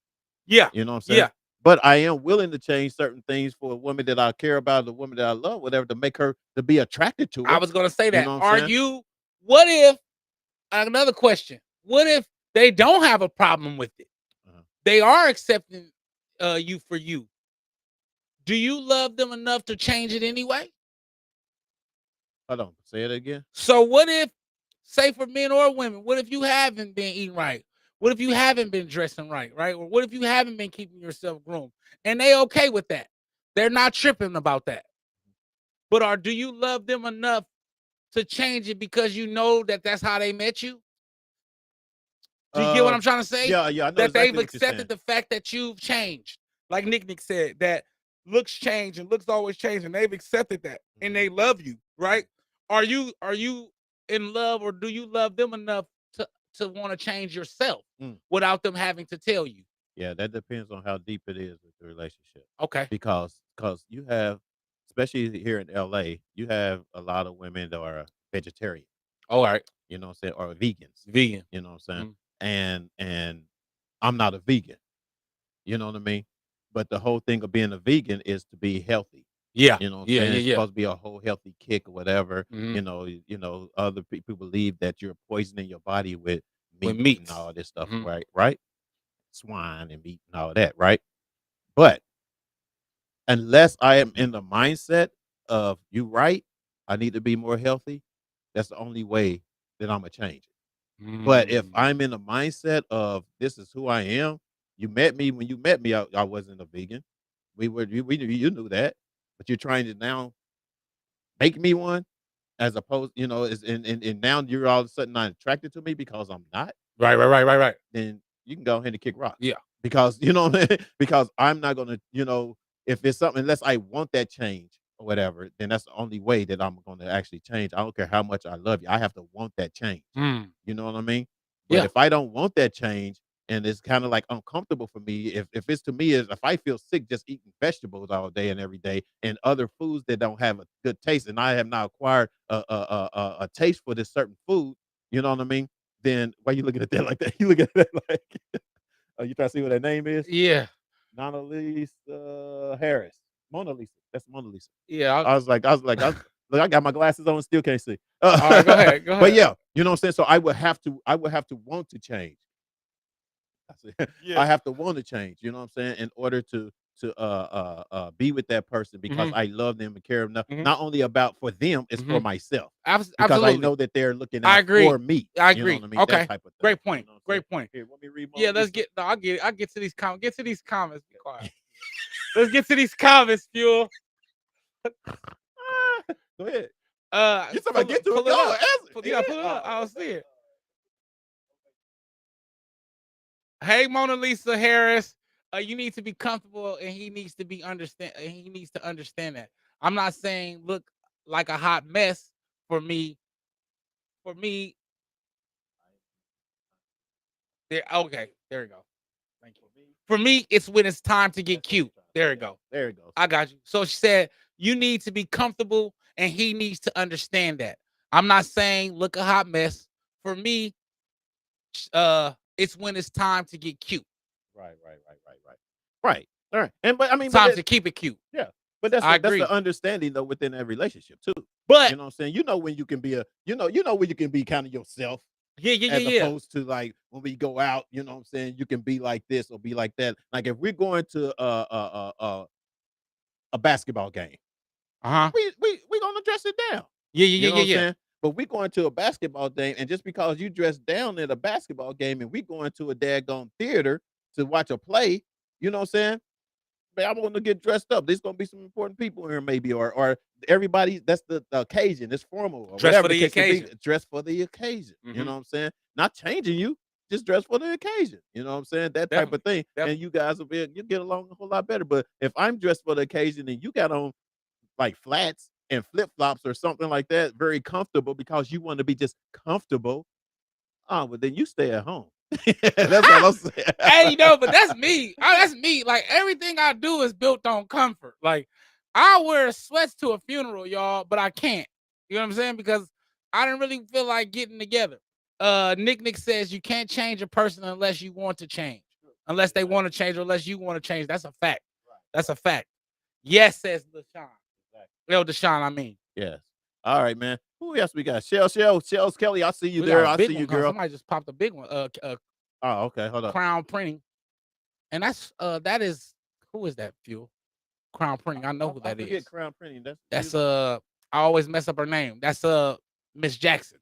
Yeah. You know what I'm saying? Yeah. But I am willing to change certain things for a woman that I care about, the woman that I love, whatever, to make her to be attracted to I her. was gonna say You that. know what I'm Are saying? you? What if? Another question. What if they don't have a problem with it? Uh-huh. They are accepting you for you. Do you love them enough to change it anyway? Hold on. Say it again. So what if, say for men or women, what if you haven't been eating right? What if you haven't been dressing right, right? Or what if you haven't been keeping yourself groomed? And they okay with that. They're not tripping about that. But do you love them enough to change it because you know that that's how they met you? Do you get what I'm trying to say? Yeah, I know That exactly they've what you're saying. accepted the fact that you've changed. Like Nick said, that looks change and looks always change, and they've accepted that and they love you, right? Are you in love, or do you love them enough to want to change yourself without them having to tell you? Yeah, that depends on how deep it is with the relationship. Okay. Because you have, especially here in LA, you have a lot of women that are vegetarian. All right. You know what I'm saying? Or vegans. Vegan. You know what I'm saying? And I'm not a vegan. You know what I mean? But the whole thing of being a vegan is to be healthy. Yeah. You know what I'm Yeah. saying? Yeah. It's Yeah. supposed to be a whole healthy kick or whatever. Mhm. Other people believe that you're poisoning your body with With meat meats. and all this stuff, Mhm. right? Right? Swine and meat and all that, right? But unless I am in the mindset of you right, I need to be more healthy. That's the only way that I'm gonna change it. But if I'm in the mindset of this is who I am, you met me when you met me, I wasn't a vegan. You knew that, but you're trying to now make me one as opposed, and now you're all of a sudden not attracted to me because I'm not. Right. Then you can go ahead and kick rocks. Yeah. Because you know what I mean? Because I'm not gonna, if it's something unless I want that change or whatever, then that's the only way that I'm gonna actually change. I don't care how much I love you. I have to want that change. Mm. You know what I mean? But Yeah. if I don't want that change and it's kind of like uncomfortable for me, if it's to me is if I feel sick just eating vegetables all day and every day and other foods that don't have a good taste, and I have not acquired a taste for this certain food, you know what I mean? Then why you looking at that like that? You look at that like oh, you trying to see what that name is? Yeah. Mona Lisa Harris. Mona Lisa. That's Mona Lisa. Yeah. Look, I got my glasses on and still can't see. All right, go ahead. Go ahead. But yeah, you know what I'm saying? So I would have to want to change. Yeah. I have to want to change, you know what I'm saying, in order to be with that person because I love them and care enough. Not only about for them, it's for myself. Because Absolutely. I know that they're looking I out agree. for me. I You agree. know what I mean? Okay. That type of thing. Great point. You know what I'm Great saying? point. Here, let me read Yeah, Mona let's Lisa. get. No, I'll get it. I'll get to these comments. Get to these comments. Be quiet. Let's get to these comments, Fuel. Go ahead. You talking about get to it? Pull it Go, up. answer. Yeah, pull it up. I'll see it. Hey, Mona Lisa Harris. You need to be comfortable, and he needs to be understand. He needs to understand that. I'm not saying look like a hot mess for me. For me, there. Okay, there you go. Thank you. For me, it's when it's time to get cute. There you go. There it goes. I got you. So she said, you need to be comfortable and he needs to understand that. I'm not saying look a hot mess for me, it's when it's time to get cute. Right. All right. And but I mean, Time to keep it cute. yeah. But that's I that's agree. the understanding though within that relationship too. But You know what I'm saying? You know when you can be you know when you can be kind of yourself. As yeah. opposed to like when we go out, you know what I'm saying? You can be like this or be like that. Like if we're going to a basketball game, Uh-huh. we gonna dress it down. Yeah. You know what I'm saying? But we going to a basketball game, and just because you dress down at a basketball game, and we going to a daggone theater to watch a play, you know what I'm saying? Man, I want to get dressed up. There's gonna be some important people here, maybe, or everybody. That's the occasion. It's formal, or Dress whatever for the case may be. occasion. Dress for the occasion. You Mhm. know what I'm saying? Not changing you, just dress for the occasion. You know what I'm saying? That type of thing, and you guys you get along a whole lot better. But if I'm dressed for the occasion and you got on like flats and flip flops or something like that, very comfortable because you want to be just comfortable. Oh, well, then you stay at home. That's all I'm saying. Hey, but that's me. That's me. Like everything I do is built on comfort. Like I wear sweats to a funeral, y'all, but I can't. You know what I'm saying? Because I didn't really feel like getting together. Nick says you can't change a person unless you want to change. Unless they want to change or unless you want to change. That's a fact. That's a fact. Yes, says LaShawn. Deshaun, I mean. Yes. All right, man. Who else we got? Shells Kelly. I see you there. I see you, girl. Somebody just popped a big one. Oh, okay. Hold on. Crown Printing. And that is who is that, Fuel? Crown Printing. I know who that is. Crown Printing. That's I always mess up her name. That's Miss Jackson.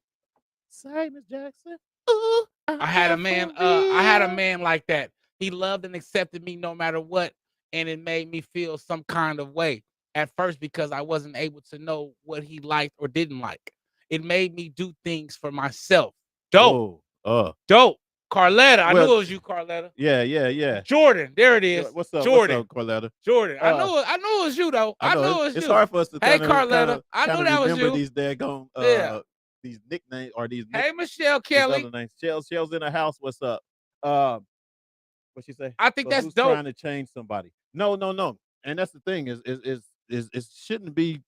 Sorry, Miss Jackson. Ooh, I had a man like that. He loved and accepted me no matter what, and it made me feel some kind of way at first because I wasn't able to know what he liked or didn't like. It made me do things for myself. Dope. Dope. Carletta. I knew it was you, Carletta. Yeah. Jordan. There it is. What's up? Jordan. What's up, Carletta? Jordan. I knew it was you though. I knew it was you. It's hard for us to Carletta. I knew that was remember you. These daggone these nicknames or these Hey, Michelle Kelly. Other names. Shell's in the house. What's up? What she say? I think that's who's dope. Trying to change somebody. No. And that's the thing is it shouldn't be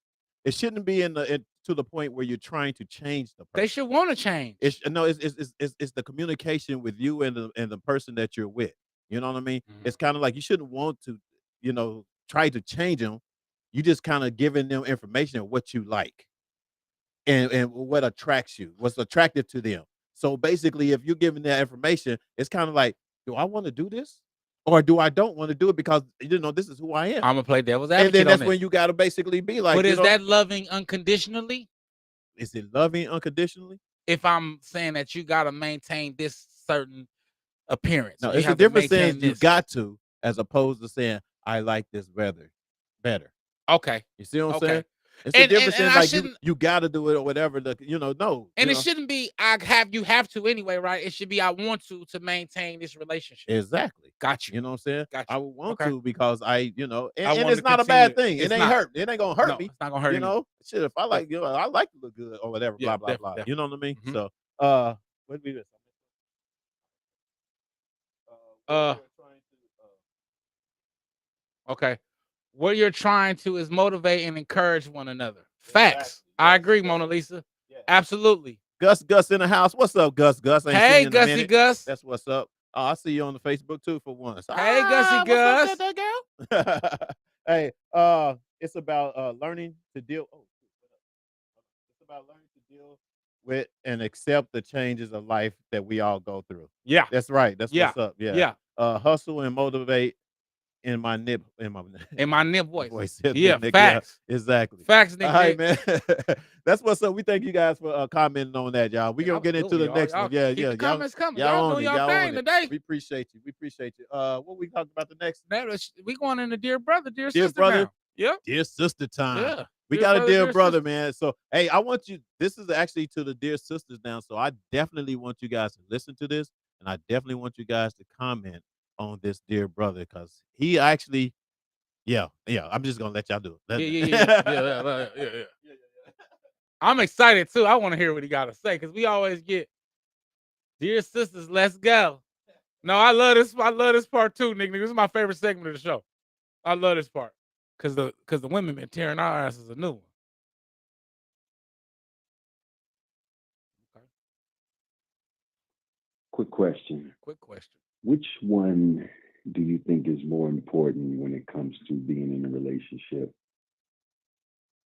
to the point where you're trying to change the person. They should want to change. It's the communication with you and the person that you're with. You know what I mean? Mhm. It's kind of like you shouldn't want to, try to change them. You just kind of giving them information of what you like and what attracts you, what's attractive to them. So basically, if you're giving that information, it's kind of like, do I want to do this? Or do I don't want to do it because this is who I am. I'm gonna play devil's advocate. And then that's when you gotta basically be like. But is that loving unconditionally? Is it loving unconditionally? If I'm saying that you gotta maintain this certain appearance. No, it's a difference saying you got to, as opposed to saying I like this better. Okay. You see what I'm Okay. saying? It's a difference saying like you gotta do it or whatever. No. And it shouldn't be you have to anyway, right? It should be I want to maintain this relationship. Exactly. Got you. You know what I'm saying? Got you. I would want to because and want it's to not a bad thing. It ain't hurt. It ain't gonna hurt me. It's not gonna hurt me. Shit, if I like I like to look good or whatever, Yeah, blah, blah, blah. definitely. You know what I mean? Mhm. So what do we do? Okay. What you're trying to is motivate and encourage one another. Facts. Exactly. I agree, Mona Lisa. Yeah. Absolutely. Gus in the house. What's up, Gus? I ain't Hey, seen you in a Gussie minute. Gus. That's what's up. Oh, I see you on the Facebook too for once. Hey, Gussie Gus. What's up, that girl? Hey, it's about learning to deal. It's about learning to deal with and accept the changes of life that we all go through. Yeah. That's right. That's Yeah. what's up. Yeah. Yeah. Hustle and motivate in my nip voice. Yeah, Yeah, facts. Exactly. Facts, Nick. All right, man. That's what's up. We thank you guys for commenting on that, y'all. We're gonna get into the next one. Yeah. The comments coming. Y'all Y'all do y'all thing today. We appreciate you. What we talking about the next? We going into dear brother, dear Dear sister brother. now. Yep. Dear sister time. Yeah. We got a dear brother, man. So, hey, I want you. This is actually to the dear sisters now. So, I definitely want you guys to listen to this, and I definitely want you guys to comment on this dear brother because he actually, yeah. I'm just gonna let y'all do it. Yeah. I'm excited too. I want to hear what he got to say because we always get dear sisters. Let's go. No, I love this. I love this part too, Nick. This is my favorite segment of the show. I love this part. Cause the women been tearing our asses a new one. Okay. Quick question. Quick question. Which one do you think is more important when it comes to being in a relationship?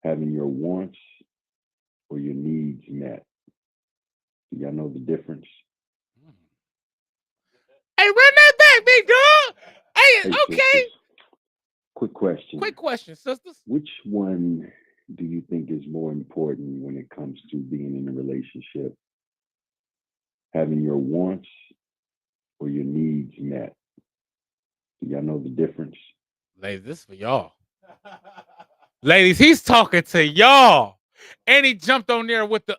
Having your wants or your needs met? Do y'all know the difference? Hey, run that back, big dog. Hey, okay. sisters, quick question. Quick question, sisters. Which one do you think is more important when it comes to being in a relationship? Having your wants or your needs met? Do y'all know the difference? Ladies, this is for y'all. Ladies, he's talking to y'all. And he jumped on there with the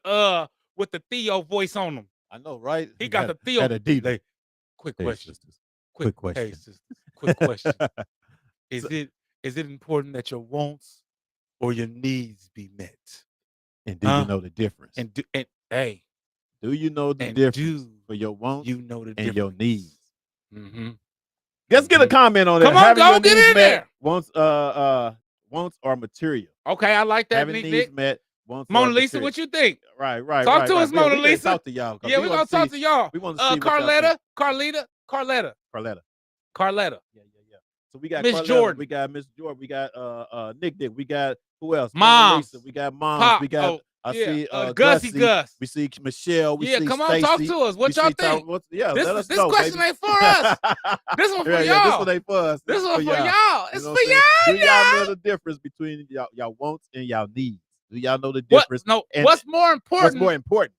Theo voice on him. I know, right? He got the Theo. Had a deep. Like, quick Hey, question. sisters. Quick question. Hey, sisters. Quick question. Is it important that your wants or your needs be met? And do you know the difference? And hey, do you know the and difference for your wants you know the and difference. your needs? Mm-hmm. Let's get a comment on that. Come on, Having go your get needs in met, there. Wants are material. Okay, I like that. Having Nick, needs Nick. met, wants Mona are Lisa, material. what you think? Right. Talk to us, Mona We Lisa. talk to y'all. Yeah, we're gonna talk to y'all. We want to see what y'all Carletta. Yeah. So we got Miss Carletta, Jordan. we got Miss Jordan, we got Nick, we got who else? Moms. Lisa, we got Moms, Pop. we got See Gus. Gus. We see Michelle. We see come on, Stacey. talk to us. What y'all think? Let us this know. question baby. ain't for us. This one for y'all. This one ain't for us. This one for y'all. It's You know for what I'm saying? y'all. Do y'all know the difference between y'all wants and y'all needs? Do y'all know the difference? What's more important? What's more important?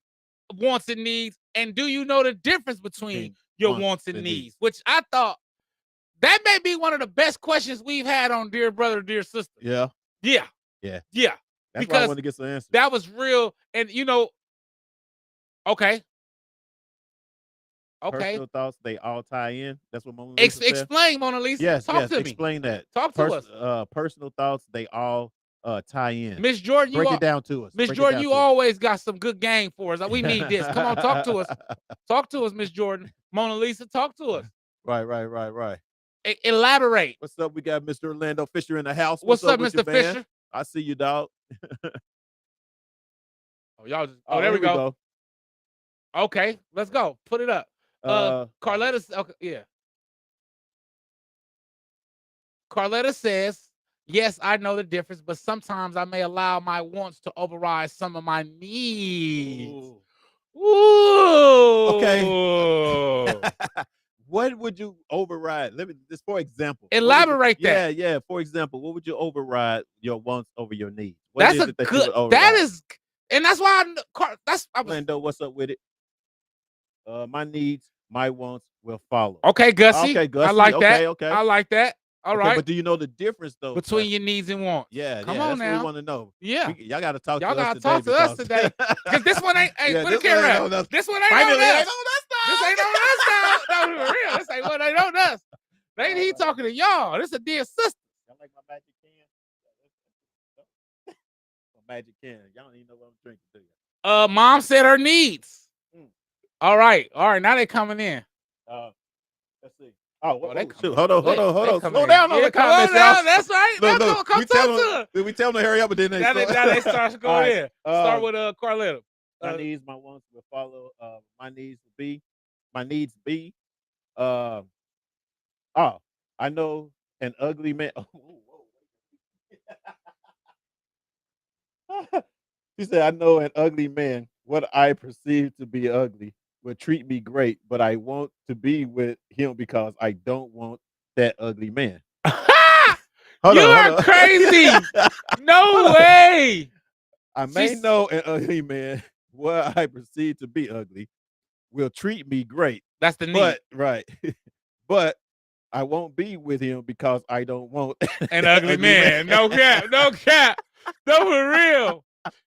Wants and needs. And do you know the difference between your wants and needs? Which I thought that may be one of the best questions we've had on Dear Brother, Dear Sister. Yeah. That's why I want to get some answers. That was real. And okay. Personal thoughts, they all tie in. That's what Mona Lisa said. Explain, Mona Lisa. Yes, Talk to me. Explain that. Talk to us. Personal thoughts, they all tie in. Miss Jordan, break it down to us. Miss Jordan, you always got some good game for us. We need this. Come on, talk to us. Talk to us, Miss Jordan. Mona Lisa, talk to us. Right. Elaborate. What's up? We got Mr. Orlando Fisher in the house. What's up, Mr. Fisher? I see you, dog. There we go. Okay, let's go. Put it up. Carletta. Okay, yeah. Carletta says, yes, I know the difference, but sometimes I may allow my wants to override some of my needs. Ooh. Okay. What would you override? Let me just for example. Elaborate that. Yeah. For example, what would you override your wants over your needs? That's a good. That is, and that's why Orlando, what's up with it? My needs, my wants will follow. Okay, Gussie. Okay, Gussie. I like that. Okay. I like that. All right. But do you know the difference though between your needs and wants? Yeah. Come that's on now. What we want to know. Yeah. Y'all got to talk. Y'all got to talk to us today. Because this one ain't. Hey, put a camera out. This one ain't on us. This ain't on us now. No, for real. This ain't on us. Ain't he talking to y'all? This a dear sister. Y'all like my magic can? My magic can. Y'all don't even know what I'm drinking, do you? Mom said her needs. All right. Now they coming in. Let's see. Oh, shoot. Hold on. Slow down on the comments, y'all. That's right. Look, come talk to us. We tell them to hurry up, but then they now they start going in. Start with Carletta. My needs, my wants will follow. My needs be. I know an ugly man. She said, I know an ugly man. What I perceive to be ugly will treat me great, but I want to be with him because I don't want that ugly man. You are crazy. No way. I may know an ugly man. What I perceive to be ugly will treat me great. That's the need. Right. But I won't be with him because I don't want an ugly man. No cap. No, for real.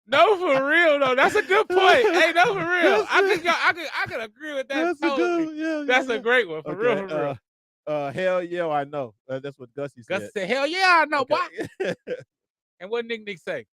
No, for real though. That's a good point. Hey, no, for real. I could agree with that. That's a great one. For real. Hell yeah, I know. That's what Gussie said. Gussie said, hell yeah, I know. Okay. Why? And what Nick say?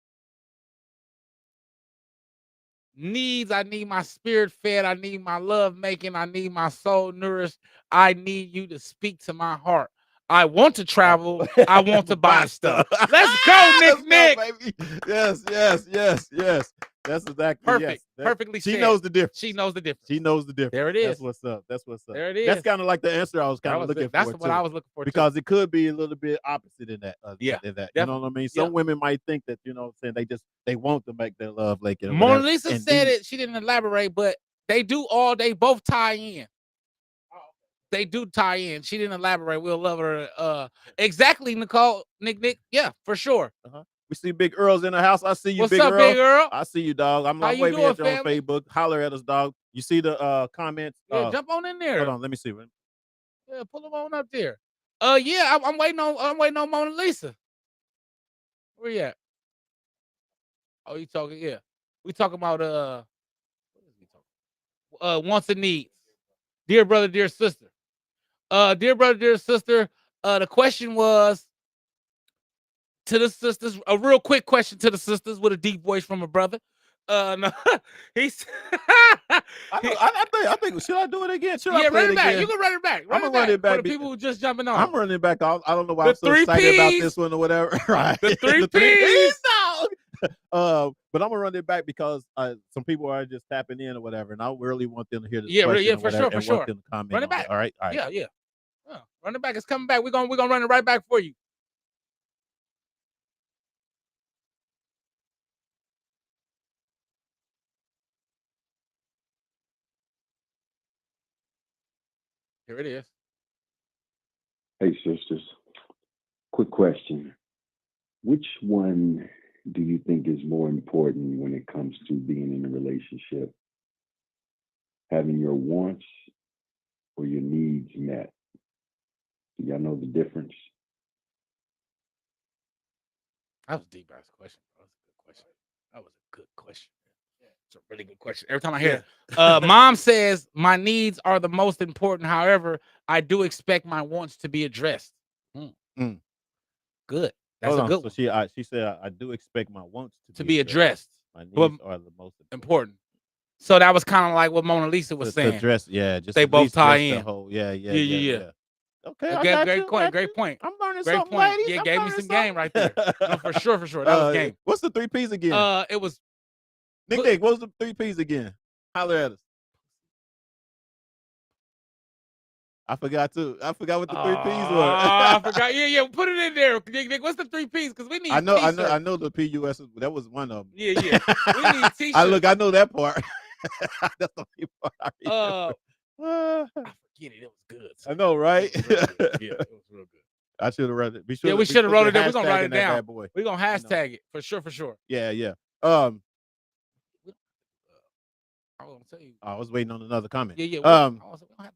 Needs, I need my spirit fed. I need my love making. I need my soul nourished. I need you to speak to my heart. I want to travel. I want to buy stuff. Let's go, Nick. Go, baby. Yes. That's exactly Perfect. yes. Perfectly She said. knows the difference. She knows the difference. She knows the difference. There it is. That's what's up. That's what's up. There it That's is. kind of like the answer I was kind That of was looking it. That's for what too. I was looking for too. Because it could be a little bit opposite in that. Yeah, in that. You know what I mean? Some yeah. women might think that, you know what I'm saying, they want to make their love like it. Mona Lisa said it. She didn't elaborate, but they both tie in. They do tie in. She didn't elaborate. We'll love her. Exactly, Nicole. Nick. Yeah, for sure. We see Big Earl's in the house. I see you, What's Big up, Earl. Big Earl? I see you, dog. I'm How you waving doing, at you on family? Facebook. Holler at us, dog. You see the comments? Yeah, jump on in there. Hold on, let me see. Yeah, pull them on up there. Yeah, I'm waiting on Mona Lisa. Where you at? Oh, you talking? Yeah, we talking about what is we talking? Wants and needs. Dear brother, dear sister. Dear brother, dear sister. The question was to the sisters. A real quick question to the sisters with a deep voice from a brother. No, he's. I think. Should I do it again? Should I Yeah, play run it back. again? You can run it back. I'm gonna run it back for the people who just jumping on. I'm running it back. I don't know why The I'm so 3 excited about Ps. this one or whatever. Right. The three The Ps. dog. But I'm gonna run it back because some people are just tapping in or whatever, and I really want them to hear this. Yeah, question yeah, or for whatever, sure, for and sure. want them to comment Run it on back. All right. Yeah. Run it back. It's coming back. We're gonna run it right back for you. Here it is. Hey, sisters. Quick question. Which one do you think is more important when it comes to being in a relationship? Having your wants or your needs met? Do y'all know the difference? That was a deep ass question. That was a good question. It's a really good question. Every time I hear it, mom says my needs are the most important. However, I do expect my wants to be addressed. Good. That's a good one. So she said I do expect my wants To be addressed. My needs are the most important. So that was kind of like what Mona Lisa was To saying. address, just they at both least tie address the in. whole, yeah. Okay, Great point. I'm learning Great something, point. ladies. Yeah, I'm gave me learning some game right there. something. No, for sure. That was game. What's the 3 Ps again? It was Nick, what's the 3 Ps again? Holler at us. I forgot too. I forgot what the 3 Ps were. I forgot. Yeah. Put it in there. Nick, what's the 3 Ps? Because we need. I know the PUS. That was one of them. Yeah. We need T-shirts. I know that part. That's the only part I remember. I forget it. It was good. I know, right? It was real good. I should have read it. We should have wrote it down. We're gonna write it down. Boy. We're gonna hashtag it for sure. Yeah. I was gonna tell you. I was waiting on another comment. Yeah. We don't have to play.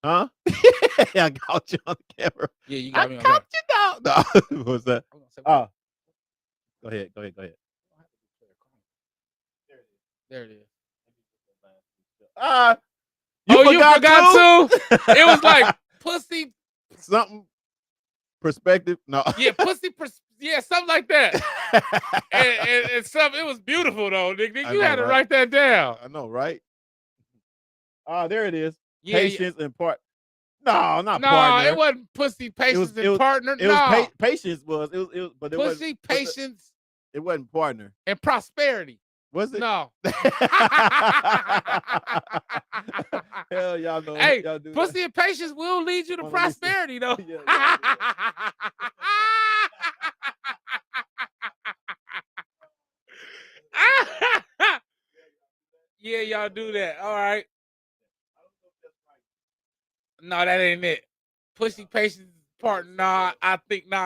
Huh? Yeah, I got you on the camera. Yeah, you got me on caught you down. No. What's that? Go ahead. There it is. You forgot too? It was like pussy something perspective. No. Yeah, something like that. and something. It was beautiful though, Nick. You had to write that down. I know, right? There it is. Yeah, patience and part. No, not no, partner. it wasn't pussy, patience, and partner. It was patience was it was but it pussy, wasn't patience. It wasn't partner. And prosperity. Was it? No. Hell, y'all know. Hey, y'all do pussy that. and patience will lead you to prosperity, though. Yeah, y'all do that. All right. No, that ain't it. Pussy, patience, partner. Nah, I think no.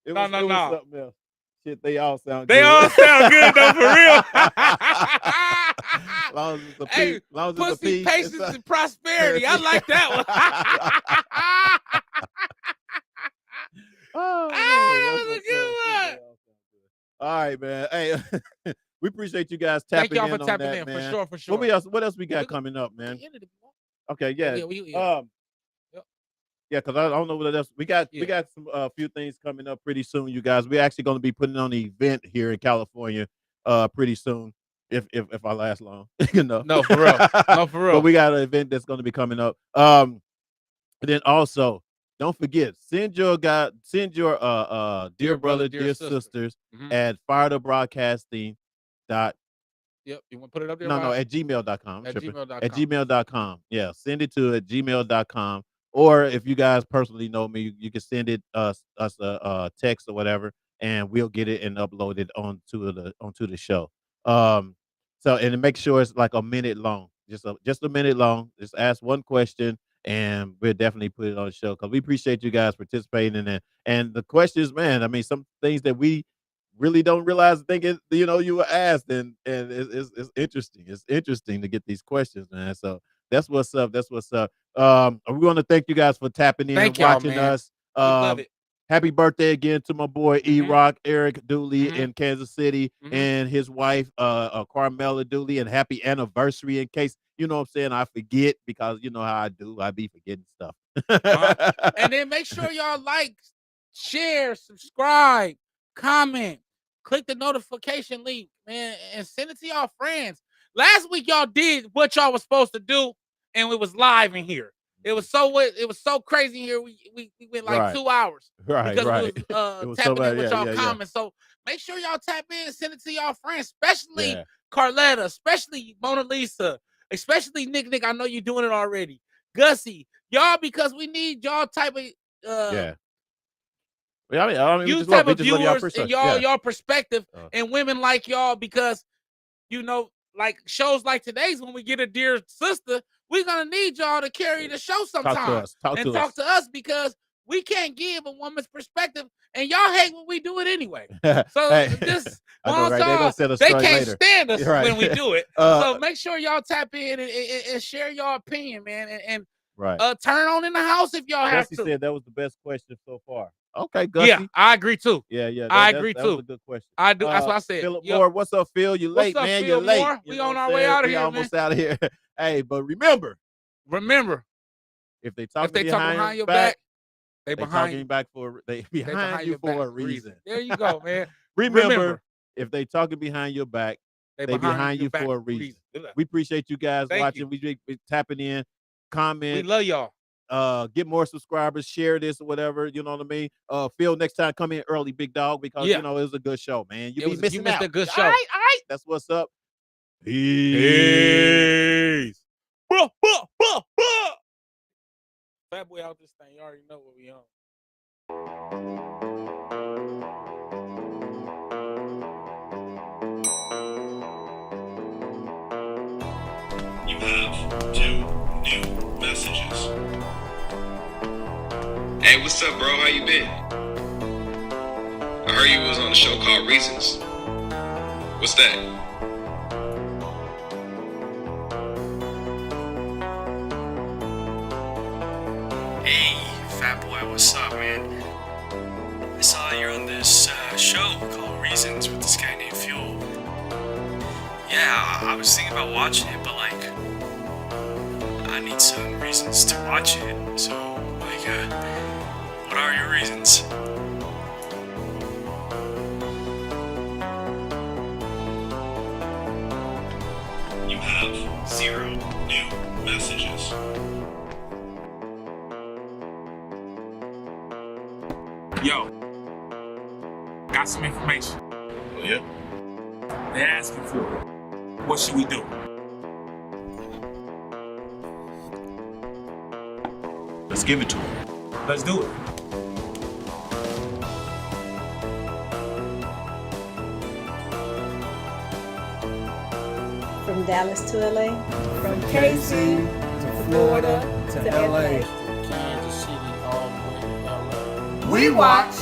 It was something else. Shit, they all sound good. They all sound good though, for real. Long as it's a hey, long as pussy, it's a patience, and prosperity. I like that one. that was a good one. All right, man. Hey, we appreciate you guys tapping Thank y'all in for on tapping that, in, man. for sure. What else we got coming up, man? Okay, yeah. Yeah, because I don't know what else we got. We got some few things coming up pretty soon, you guys. We're actually going to be putting on an event here in California pretty soon, if I last long, you know. No, for real. But we got an event that's going to be coming up. And then also, don't forget, send your dear brother, dear sisters at Fired Up Broadcasting dot. Yep. You want to put it up there? No, Rob? at gmail.com. At gmail.com. At gmail.com. Yeah, send it to at gmail.com. Or if you guys personally know me, you can send it us a text or whatever, and we'll get it and upload it onto the show. And make sure it's like a minute long, just a minute long. Just ask one question, and we'll definitely put it on the show because we appreciate you guys participating in it. And the questions, man, I mean, some things that we really don't realize thinking you were asked, and it's interesting. It's interesting to get these questions, man. So that's what's up. We want to thank you guys for tapping in and watching us. We love it. Happy birthday again to my boy E-Rock, Eric Dooley Mhm. in Kansas City, and his wife Carmela Dooley, and happy anniversary, in case you know what I'm saying I forget, because you know how I do, I be forgetting stuff. And then make sure y'all like, share, subscribe, comment, click the notification link, man, and send it to y'all friends. Last week y'all did what y'all was supposed to do, and it was live in here. It was so crazy in here. We went like Right. 2 hours Right, because right. we was It was so tapping bad. in with Yeah, y'all yeah, yeah. comments. So make sure y'all tap in and send it to y'all friends, especially Yeah. Carletta, especially Mona Lisa, especially Nick. I know you're doing it already. Gussie, y'all, because we need y'all type of Yeah. I mean, we you just type love, we of just love y'all viewers and perspective. y'all perspective Uh. and women like y'all, because like shows like today's, when we get a dear sister, we're gonna need y'all to carry the show sometimes. Talk to us because we can't give a woman's perspective, and y'all hate when we do it anyway. So Hey, just I know, right? They gonna set us they straight can't later. stand us Right. when we do it. Uh, So make sure y'all tap in and share your opinion, man, and Right. turn on in the house if y'all have Gussie to. said that was the best question so far. Okay, Gussie. Yeah, I agree too. Yeah. I agree That too. was a good question. I do. That's what I said. Philip Yep. Moore, what's up, Phil? You What's late, up, man. Phil You're late. Moore? You We know on what our I'm way saying? out of We here, almost out of here. Hey, but remember, Remember, if they if talking they talking behind your back, they behind you. they behind you your for back a reason. There you go, man. Remember, if they talking behind your back, they behind you your back for a reason. reason. We appreciate you guys Thank watching. We tapping in, comment. We love y'all. Get more subscribers, share this or whatever, you know what I mean? Phil, next time come in early, big dog, because Yeah. you know it was a good show, man. You missed out. a good show. All right. That's what's up. Peace. Fat boy out this thing. You already know what we on. You have 2 new messages. Hey, what's up, bro? How you been? I heard you was on a show called Reasons. What's that? Hey, fat boy, what's up, man? I saw you're on this show called Reasons with this guy named Fuel. Yeah, I was thinking about watching it, but like, I need some reasons to watch it. So, like, what are your reasons? You have 0 new messages. Yo, got some information. Oh, yeah? They're asking for it. What should we do? Let's give it to him. Let's do it. From Dallas to LA. From KC to Florida to LA. Kansas City all the way to LA. We watch